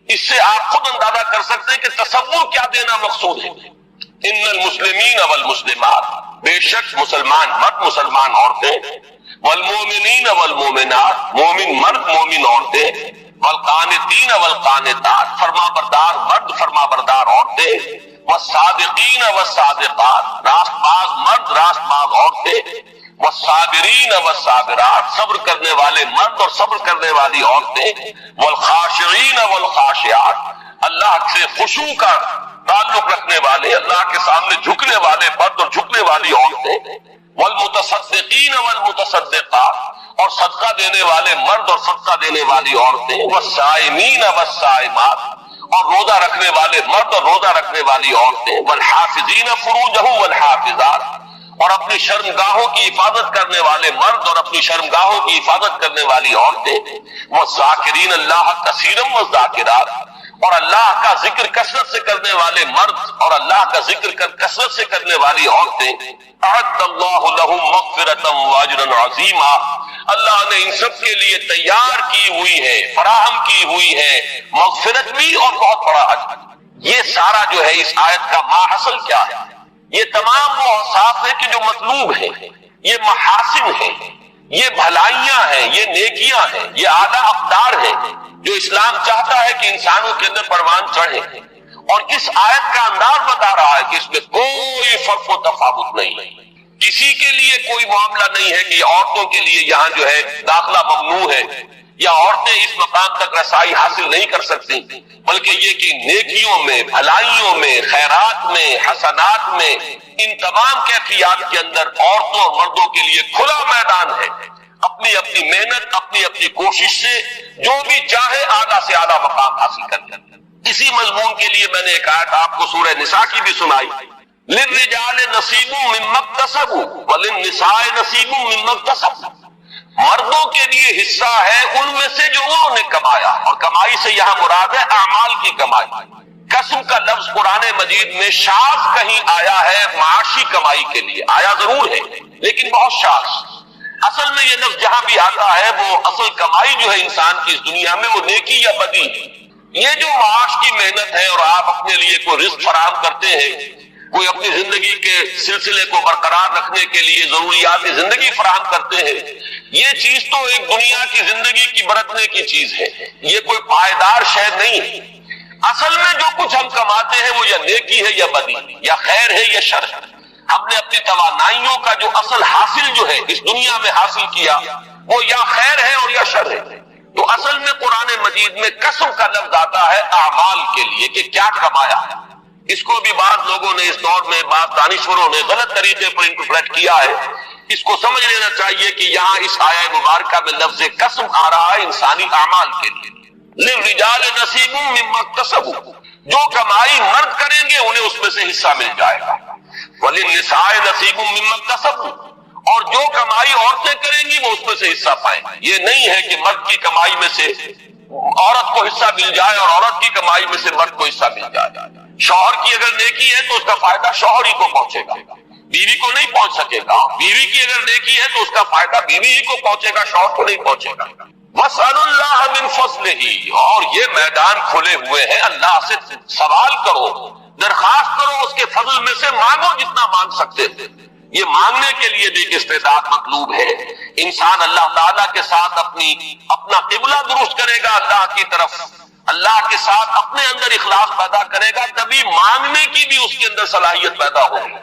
A: اس سے آپ خود اندازہ کر سکتے ہیں کہ تصور کیا دینا مقصود ہے. ان المسلمین والمسلمات، بے شک مسلمان مرد مسلمان عورتیں، والمومنین والمومنات، مومن مرد مومن عورتیں، والقانتین والقانتات، فرما بردار مرد فرما بردار عورتیں، والصادقین والصادقات، راست باز مرد راست باز عورتیں، والصابرین والصابرات، صبر کرنے والے مرد اور صبر کرنے والی عورتیں، والخاشعین والخاشعات، اللہ سے خشوع کا تعلق رکھنے والے، اللہ کے سامنے جھکنے والے مرد اور جھکنے والی عورتیں، والمتصدقین والمتصدقات، اور صدقہ دینے والے مرد اور صدقہ دینے والی عورتیں، والصائمین والصائمات، اور روزہ رکھنے والے مرد اور روزہ رکھنے والی عورتیں، والحافظین فروجہم والحافظات، اور اپنی شرمگاہوں کی حفاظت کرنے والے مرد اور اپنی شرمگاہوں کی حفاظت کرنے والی عورتیں، والذاکرین اللہ کثیرا والذاکرات، اور اللہ کا ذکر کثرت سے کرنے والے مرد اور اللہ کا ذکر کثرت سے کرنے والی عورتیں. اعد اللہ لہم مغفرۃ واجرا عظیما، اللہ نے ان سب کے لیے تیار کی ہوئی ہے، فراہم کی ہوئی ہے مغفرت بھی اور بہت بڑا اجر. یہ سارا جو ہے اس آیت کا ماحصل کیا ہے؟ یہ تمام وہ اوصاف ہے کہ جو مطلوب ہے، یہ محاسن ہے، یہ بھلائیاں ہیں، یہ نیکیاں ہیں، یہ اعلیٰ اقدار ہیں جو اسلام چاہتا ہے کہ انسانوں کے اندر پروان چڑھے. اور اس آیت کا انداز بتا رہا ہے کہ اس میں کوئی فرق و تفاوت نہیں، کسی کے لیے کوئی معاملہ نہیں ہے کہ عورتوں کے لیے یہاں جو ہے داخلہ ممنوع ہے یا عورتیں اس مقام تک رسائی حاصل نہیں کر سکتی، بلکہ یہ کہ نیکیوں میں، بھلائیوں میں، خیرات میں، حسنات میں، ان تمام کیفیات کے اندر عورتوں اور مردوں کے لیے کھلا میدان ہے. اپنی اپنی محنت، اپنی اپنی کوشش سے جو بھی چاہے اعلیٰ سے اعلیٰ مقام حاصل کر لیں. اسی مضمون کے لیے میں نے ایک آیت آپ کو سورہ نساء کی بھی سنائی. للرجال نصیب مما اکتسبوا وللنساء نصیب مما اکتسبن، مردوں کے لیے حصہ ہے ان میں سے جو انہوں نے کمایا، اور کمائی سے یہاں مراد ہے اعمال کی کمائی. کسب کا لفظ قرآن مجید میں شاذ کہیں آیا ہے معاشی کمائی کے لیے، آیا ضرور ہے لیکن بہت شاذ. اصل میں یہ لفظ جہاں بھی آتا ہے وہ اصل کمائی جو ہے انسان کی اس دنیا میں وہ نیکی یا بدی ہے. یہ جو معاش کی محنت ہے اور آپ اپنے لیے کوئی رزق فراہم کرتے ہیں، کوئی اپنی زندگی کے سلسلے کو برقرار رکھنے کے لیے ضروریات زندگی فراہم کرتے ہیں، یہ چیز تو ایک دنیا کی زندگی کی برتنے کی چیز ہے، یہ کوئی پائیدار شے نہیں ہے. اصل میں جو کچھ ہم کماتے ہیں وہ یا نیکی ہے یا بدی، یا خیر ہے یا شر ہے. ہم نے اپنی توانائیوں کا جو اصل حاصل جو ہے اس دنیا میں حاصل کیا وہ یا خیر ہے اور یا شر ہے. تو اصل میں قرآن مجید میں کسب کا لفظ آتا ہے اعمال کے لیے کہ کیا کمایا. اس کو بھی بعض لوگوں نے اس دور میں، بعض دانشوروں نے غلط طریقے پر انٹرپریٹ کیا ہے. اس کو سمجھ لینا چاہیے کہ یہاں اس آیہ مبارکہ میں لفظ کسب آ رہا ہے انسانی اعمال کے لیے. للرجال نصیب مما اکتسبوا، جو کمائی مرد کریں گے انہیں اس میں سے حصہ مل جائے گا. وللنساء نصیب مما اکتسبن، اور جو کمائی عورتیں کریں گی وہ اس میں سے حصہ پائیں گے. یہ نہیں ہے کہ مرد کی کمائی میں سے عورت کو حصہ مل جائے اور عورت کی کمائی میں سے مرد کو حصہ مل جائے. شوہر کی اگر نیکی ہے تو اس کا فائدہ شوہر ہی کو پہنچے گا، بیوی کو نہیں پہنچ سکے گا۔ بیوی کی اگر نیکی ہے تو اس کا فائدہ بیوی ہی کو پہنچے گا، شوہر کو نہیں پہنچے گا۔ وَاسْأَلُوا اللَّهَ مِنْ فَضْلِهِ، اور یہ میدان کھلے ہوئے ہیں، اللہ سے سوال کرو، درخواست کرو، اس کے فضل میں سے مانگو جتنا مانگ سکتے تھے۔ یہ مانگنے کے لیے بھی ایک استعداد مطلوب ہے۔ انسان اللہ تعالیٰ کے ساتھ اپنا قبلہ درست کرے گا، اللہ کی طرف، اللہ کے ساتھ اپنے اندر اخلاص پیدا کرے گا، تبھی مانگنے کی بھی اس کے اندر صلاحیت پیدا ہوگی،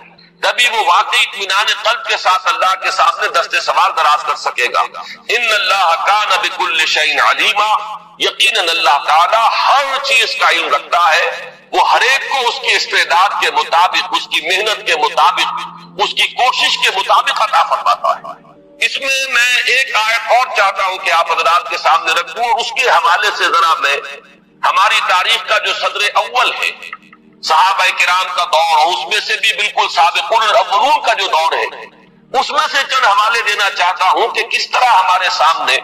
A: تبھی وہ واقعی اطمینان قلب کے ساتھ اللہ کے سامنے دست سوال دراز کر سکے گا۔ ان اللہ کان بکل شیء علیما، یقیناً اللہ تعالیٰ ہر چیز کا علم رکھتا ہے، وہ ہر ایک کو اس کی استعداد کے مطابق، اس کی محنت کے مطابق، اس کی کوشش کے مطابق عطا فرماتا ہے۔ اس میں ایک آیت اور چاہتا ہوں کہ آپ حضرات کے سامنے رکھوں، اور اس کے حوالے سے ذرا میں ہماری تاریخ کا جو صدر اول ہے، صحابہ کرام کا دور، اور اس میں سے بھی بالکل سابقون الاولون کا جو دور ہے، اس میں سے چند حوالے دینا چاہتا ہوں کہ کس طرح ہمارے سامنے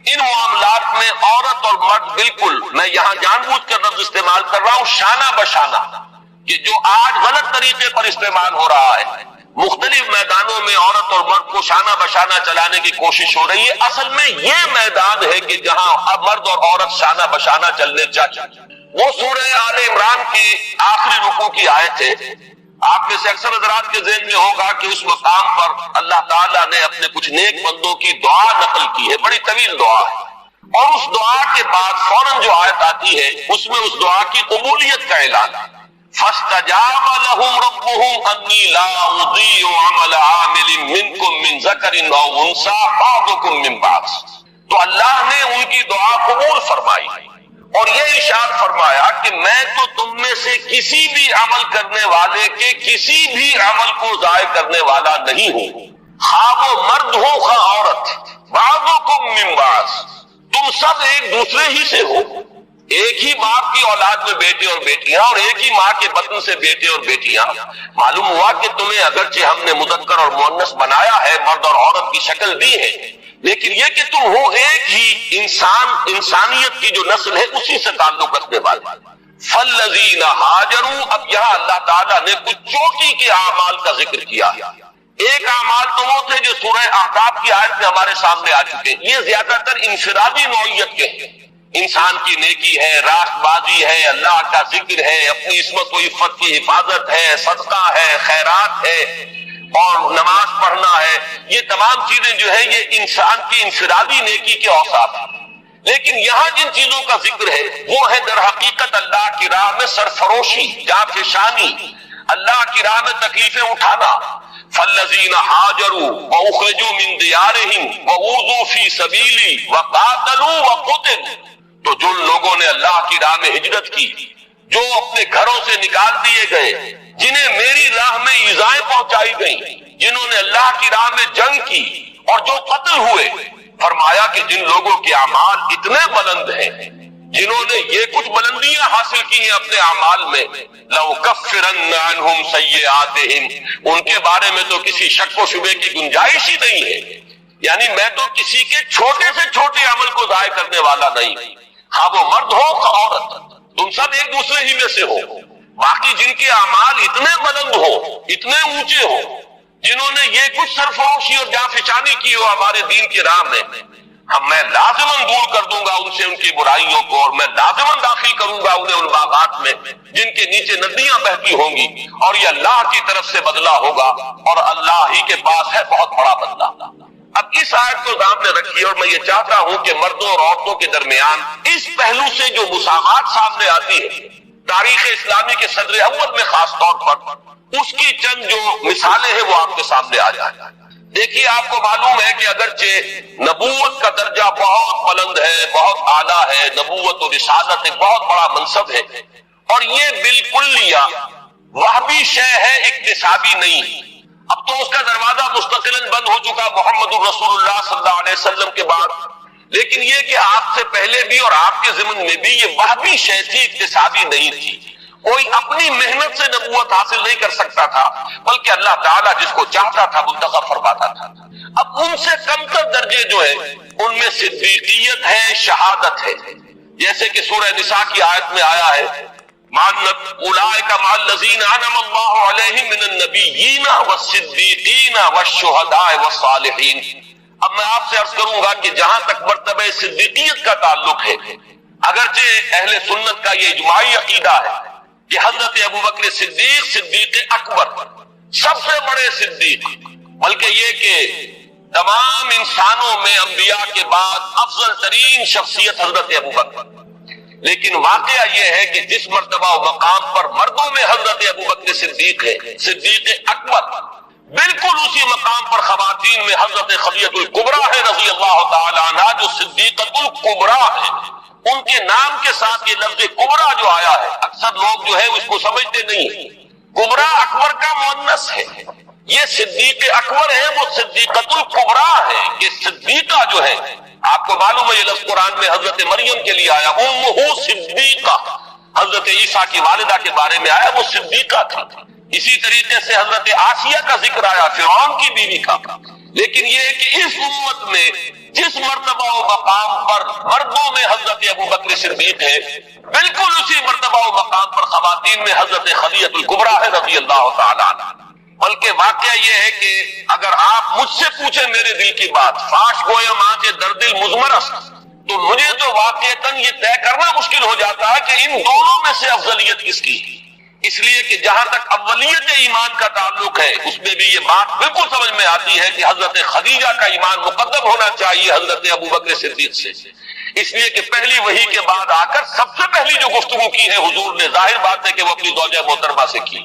A: ان معاملات میں عورت اور مرد بالکل، میں یہاں جان بوجھ کر لفظ استعمال کر رہا ہوں شانہ بشانہ، کہ جو آج غلط طریقے پر استعمال ہو رہا ہے، مختلف میدانوں میں عورت اور مرد کو شانہ بشانہ چلانے کی کوشش ہو رہی ہے، اصل میں یہ میدان ہے کہ جہاں اب مرد اور عورت شانہ بشانہ چلنے چاہیے۔ وہ سورہ آل عمران کی آخری رکوع کی آیت ہے، آپ میں سے اکثر حضرات کے ذہن میں ہوگا کہ اس مقام پر اللہ تعالیٰ نے اپنے کچھ نیک بندوں کی دعا نقل کی ہے، بڑی طویل دعا ہے، اور اس دعا کے بعد فوراً جو آیت آتی ہے اس میں اس دعا کی قبولیت کا اعلان ہے۔ فَاسْتَجَابَ لَهُمْ رَبُّهُمْ أَنِّي لَا أُضِيعُ عَمَلَ عَامِلٍ مِّنكُم مِّن ذَكَرٍ أَوْ أُنثَىٰ بَعْضُكُم مِّن بَعْضٍ، تو اللہ نے ان کی دعا قبول فرمائی اور یہ ارشاد فرمایا کہ میں تو تم میں سے کسی بھی عمل کرنے والے کے کسی بھی عمل کو ضائع کرنے والا نہیں ہوں، خواہ وہ مرد ہو خواہ عورت، بعضکم من بعض، تم سب ایک دوسرے ہی سے ہو، ایک ہی باپ کی اولاد میں بیٹے اور بیٹیاں، اور ایک ہی ماں کے بطن سے بیٹے اور بیٹیاں۔ معلوم ہوا کہ تمہیں اگرچہ ہم نے مذکر اور مؤنث بنایا ہے، مرد اور عورت کی شکل دی ہے، لیکن یہ کہ تم ہو ایک ہی انسان، انسانیت کی جو نسل ہے اسی سے تعلق رکھنے والے۔ فالذین ہاجروا، اب یہاں اللہ تعالیٰ نے کچھ چوٹی کے اعمال کا ذکر کیا۔ ایک اعمال تو وہ تھے جو سورہ احقاف کی آیت میں ہمارے سامنے آ چکے، یہ زیادہ تر انفرادی نوعیت کے ہیں، انسان کی نیکی ہے، راست بازی ہے، اللہ کا ذکر ہے، اپنی عصمت و عفت کی حفاظت ہے، صدقہ ہے، خیرات ہے، اور نماز پڑھنا ہے، یہ تمام چیزیں جو ہے یہ انسان کی انفرادی نیکی کے اوصاف ہیں۔ لیکن یہاں جن چیزوں کا ذکر ہے وہ ہے در حقیقت اللہ کی راہ میں سرفروشی، جانفشانی، اللہ کی راہ میں تکلیفیں اٹھانا۔ فالذین ہاجروا واخرجوا من دیارہم واوذوا فی سبیلی وقاتلوا وقتلوا، تو جن لوگوں نے اللہ کی راہ میں ہجرت کی، جو اپنے گھروں سے نکال دیے گئے، جنہیں میری راہ میں ایذائیں پہنچائی گئیں، جنہوں نے اللہ کی راہ میں جنگ کی اور جو قتل ہوئے، فرمایا کہ جن لوگوں کے اعمال اتنے بلند ہیں، جنہوں نے یہ کچھ بلندیاں حاصل کی ہیں اپنے اعمال میں، لَأُكَفِّرَنَّ عَنْهُمْ سَيِّئَاتِهِمْ، ان کے بارے میں تو کسی شک و شبے کی گنجائش ہی نہیں ہے، یعنی میں تو کسی کے چھوٹے سے چھوٹے عمل کو ضائع کرنے والا نہیں، ہاں وہ مرد ہو یا عورت، تم سب ایک دوسرے ہی میں سے ہو۔ باقی جن کے اعمال اتنے بلند ہو، اتنے اونچے ہو، جنہوں نے یہ کچھ سرفروشی اور جانفشانی کی ہو ہمارے دین کی راہ میں، میں لازماً دور کر دوں گا ان سے ان کی برائیوں کو، اور میں لازماً داخل کروں گا انہیں ان باغات میں جن کے نیچے ندیاں بہتی ہوں گی، اور یہ اللہ کی طرف سے بدلہ ہوگا، اور اللہ ہی کے پاس ہے بہت بڑا بدلہ۔ اب اس آیت کو سامنے رکھیے، اور میں یہ چاہتا ہوں کہ مردوں اور عورتوں کے درمیان اس پہلو سے جو مساوات سامنے آتی ہے تاریخ اسلامی کے صدر اول میں خاص طور پر، اس کی چند جو مثالیں ہیں وہ آپ کے سامنے آ جائیں۔ دیکھیے، آپ کو معلوم ہے کہ اگرچہ نبوت کا درجہ بہت بلند ہے، بہت اعلیٰ ہے، نبوت و رسالت ایک بہت بڑا منصب ہے، اور یہ بالکلیہ وہبی شے ہے، اکتسابی نہیں۔ اب تو اس کا دروازہ مستقلاً بند ہو چکا محمد الرسول اللہ صلی اللہ علیہ وسلم کے بعد، لیکن یہ کہ آپ سے پہلے بھی اور آپ کے ضمن میں بھی یہ وہبی شے تھی، اکتسابی نہیں تھی۔ کوئی اپنی محنت سے نبوت حاصل نہیں کر سکتا تھا، بلکہ اللہ تعالیٰ جس کو چاہتا تھا منتخب فرماتا تھا۔ اب ان سے کم تر درجے جو ہے ان میں صدیقیت ہے، شہادت ہے، جیسے کہ سورہ نساء کی آیت میں آیا ہے اولئک مع الذین انعم اللہ علیہم من النبیین والصدیقین والشہداء والصالحین۔ اب میں آپ سے عرض کروں گا کہ جہاں تک مرتبہ صدیقیت کا تعلق ہے، اگرچہ اہل سنت کا یہ اجماعی عقیدہ ہے کہ حضرت ابوبکر صدیق صدیق اکبر سب سے بڑے صدیق، بلکہ یہ کہ تمام انسانوں میں انبیاء کے بعد افضل ترین شخصیت حضرت ابوبکر، لیکن واقعہ یہ ہے کہ جس مرتبہ و مقام پر مردوں میں حضرت ابوبکر صدیق ہے صدیق اکبر، بالکل اسی مقام پر خواتین میں حضرت خدیجہ الکبریٰ ہے رضی اللہ تعالی عنہا، جو صدیقۃ الکبریٰ ہے۔ ان کے نام کے ساتھ یہ لفظ کبریٰ جو آیا ہے، اکثر لوگ جو ہے اس کو سمجھتے نہیں، کبریٰ اکبر کا مؤنث ہے، یہ صدیق اکبر ہے، وہ صدیقۃ الکبریٰ ہے کہ صدیقہ جو ہے، آپ کو معلوم ہے یہ لفظ قرآن میں حضرت مریم کے لیے آیا، امہ صدیقہ، حضرت عیسیٰ کی والدہ کے بارے میں آیا، وہ صدیقہ تھی۔ اسی طریقے سے حضرت آسیہ کا ذکر آیا، فرعون کی بیوی کا۔ لیکن یہ ہے کہ اس امت میں جس مرتبہ و مقام پر مردوں میں حضرت ابوبکر صدیق ہے، بالکل اسی مرتبہ و مقام پر خواتین میں حضرت خدیجہ الکبریٰ ہے رضی اللہ تعالی عنہ۔ بلکہ واقعہ یہ ہے کہ اگر آپ مجھ سے پوچھیں میرے دل کی بات، فاش گویا ماں کے درد مضمرس، تو مجھے تو واقعتاً یہ طے کرنا مشکل ہو جاتا ہے کہ ان دونوں میں سے افضلیت کس کی ہے۔ اس لیے کہ جہاں تک اولیت ایمان کا تعلق ہے، اس میں بھی یہ بات بالکل سمجھ میں آتی ہے کہ حضرت خدیجہ کا ایمان مقدم ہونا چاہیے حضرت ابوبکر صدیق سے، اس لیے کہ پہلی وحی کے بعد آ کر سب سے پہلی جو گفتگو کی ہے حضور نے، ظاہر بات ہے کہ وہ اپنی زوجہ محترمہ سے کی۔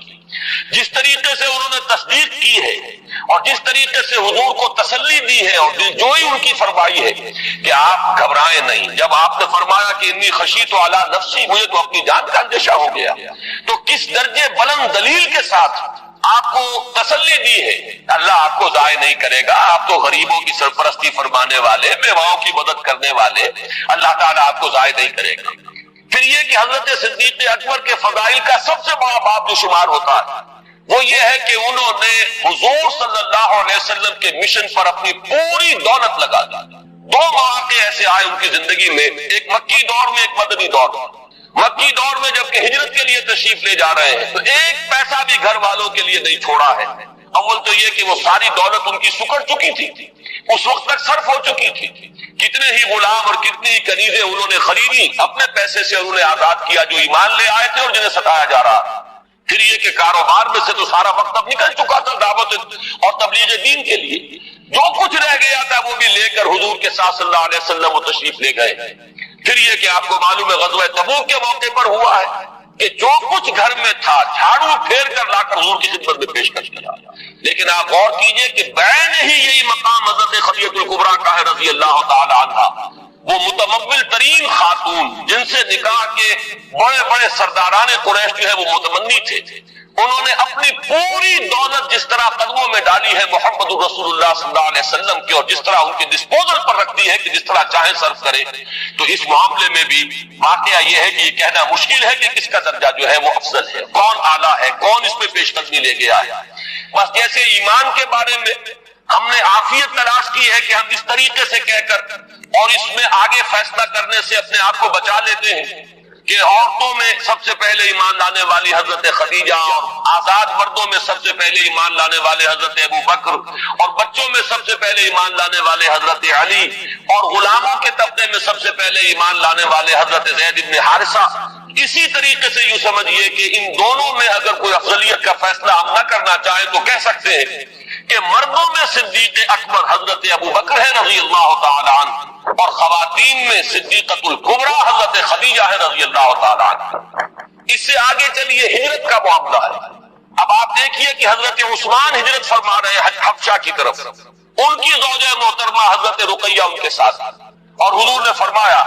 A: جس طریقے سے انہوں نے تصدیق کی ہے اور جس طریقے سے حضور کو تسلی دی ہے اور دلجوئی ان کی فرمائی ہے کہ آپ گھبرائیں نہیں، جب آپ نے فرمایا کہ انی خشیت علی نفسی، مجھے تو اپنی جان کا اندیشہ ہو گیا، تو کس درجے بلند دلیل کے ساتھ آپ کو تسلی دی ہے۔ اللہ آپ کو ضائع نہیں کرے گا، آپ تو غریبوں کی سرپرستی فرمانے والے، بیواؤں کی مدد کرنے والے، اللہ تعالیٰ آپ کو ضائع نہیں کرے گا۔ پھر یہ کہ حضرت صدیق اکبر کے فضائل کا سب سے بڑا باب جو شمار ہوتا ہے وہ یہ ہے کہ انہوں نے حضور صلی اللہ علیہ وسلم کے مشن پر اپنی پوری دولت لگا دی۔ دو مواقع ایسے آئے ان کی زندگی میں، ایک مکی دور میں، ایک مدنی دور میں۔ مکی دور میں جبکہ ہجرت کے لیے تشریف لے جا رہے ہیں تو ایک پیسہ بھی گھر والوں کے لیے نہیں چھوڑا ہے۔ اول تو یہ کہ وہ ساری دولت ان کی سکڑ چکی تھی، اس وقت تک صرف ہو چکی تھی، کتنے ہی غلام اور کتنی ہی کنیزیں انہوں نے خریدی اپنے پیسے سے، انہوں نے آزاد کیا جو ایمان لے آئے تھے اور جنہیں ستایا جا رہا تھا۔ پھر یہ کہ کاروبار میں سے تو سارا وقت اب نکل چکا تھا دعوت اور تبلیغ دین کے لیے، جو کچھ رہ گیا تھا وہ بھی لے کر حضور کے ساتھ صلی اللہ علیہ وسلم وہ تشریف لے گئے۔ پھر یہ کہ آپ کو معلوم ہے غزوہ تبوک کے موقع پر ہوا ہے کہ جو کچھ گھر میں تھا جھاڑو پھیر کر لا کر حضور کی خدمت میں پیش کر دیا۔ لیکن آپ غور کیجئے کہ بعین ہی یہی مقام حضرت خدیجہ الکبریٰ کا ہے رضی اللہ تعالی عنہا، وہ متمول ترین خاتون جن سے نکاح کے بڑے بڑے سرداران قریش جو ہے وہ متمنی تھے، انہوں نے اپنی پوری دولت جس طرح قدموں میں ڈالی ہے محمد رسول اللہ صلی اللہ علیہ وسلم کی، اور جس طرح ان کے ڈسپوزل پر رکھتی ہے کہ جس طرح چاہے صرف کرے، تو اس معاملے میں بھی واقعہ یہ ہے کہ یہ کہنا مشکل ہے کہ کس کا درجہ جو ہے وہ افضل ہے، کون اعلیٰ ہے، کون اس میں پیش قدمی لے گیا ہے۔ بس جیسے ایمان کے بارے میں ہم نے عافیت تلاش کی ہے کہ ہم اس طریقے سے کہہ کر اور اس میں آگے فیصلہ کرنے سے اپنے آپ کو بچا لیتے ہیں کہ عورتوں میں سب سے پہلے ایمان لانے والی حضرت خدیجہ، اور آزاد مردوں میں سب سے پہلے ایمان لانے والے حضرت ابوبکر، اور بچوں میں سب سے پہلے ایمان لانے والے حضرت علی، اور غلاموں کے طبقے میں سب سے پہلے ایمان لانے والے حضرت زید بن حارثہ۔ اسی طریقے سے یوں سمجھیے کہ ان دونوں میں اگر کوئی افضلیت کا فیصلہ ہم نہ کرنا چاہیں تو کہہ سکتے ہیں کہ مردوں میں صدیق اکبر حضرت ابوبکر ہے رضی اللہ تعالی عنہ، اور خواتین میں صدیقۃ الکبریٰ حضرت خدیجہ ہے رضی اللہ تعالی عنہ۔ اس سے آگے چلیے ہجرت کا معاملہ ہے۔ اب آپ دیکھیے کہ حضرت عثمان ہجرت فرما رہے ہیں حبشہ کی طرف، ان کی زوجہ محترمہ حضرت رقیہ ان کے ساتھ، اور حضور نے فرمایا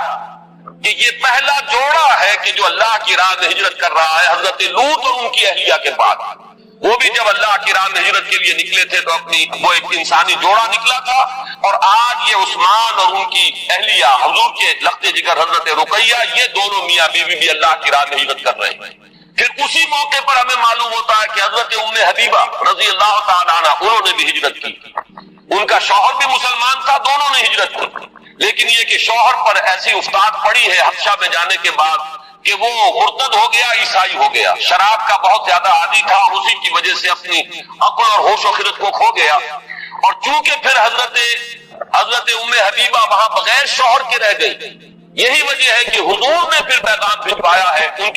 A: کہ یہ پہلا جوڑا ہے کہ جو اللہ کی راہ میں ہجرت کر رہا ہے، حضرت لوط اور ان کی اہلیہ کے بعد۔ وہ بھی جب اللہ کی راہ میں ہجرت کے لیے نکلے تھے تو اپنی وہ ایک انسانی جوڑا نکلا تھا، اور آج یہ عثمان اور ان کی اہلیہ حضور کے لخت جگر حضرت رقیہ، یہ دونوں میاں بیوی بھی اللہ کی راہ میں ہجرت کر رہے ہیں۔ پھر اسی موقع پر ہمیں معلوم ہوتا ہے کہ حضرت ام حبیبہ رضی اللہ تعالیٰ عنہ انہوں نے بھی ہجرت کی، ان کا شوہر بھی مسلمان تھا، دونوں نے ہجرت کی، لیکن یہ کہ شوہر پر ایسی افتاد پڑی ہے حبشہ میں جانے کے بعد کہ وہ مرتد ہو گیا، عیسائی ہو گیا، شراب کا بہت زیادہ عادی تھا اور اسی کی وجہ سے اپنی عقل اور ہوش و خرد کو کھو گیا، اور چونکہ پھر حضرت ام حبیبہ وہاں بغیر شوہر کے رہ گئی، یہی وجہ ہے کہ حضور نے پھر پیغام بھجوایا ہے ان کی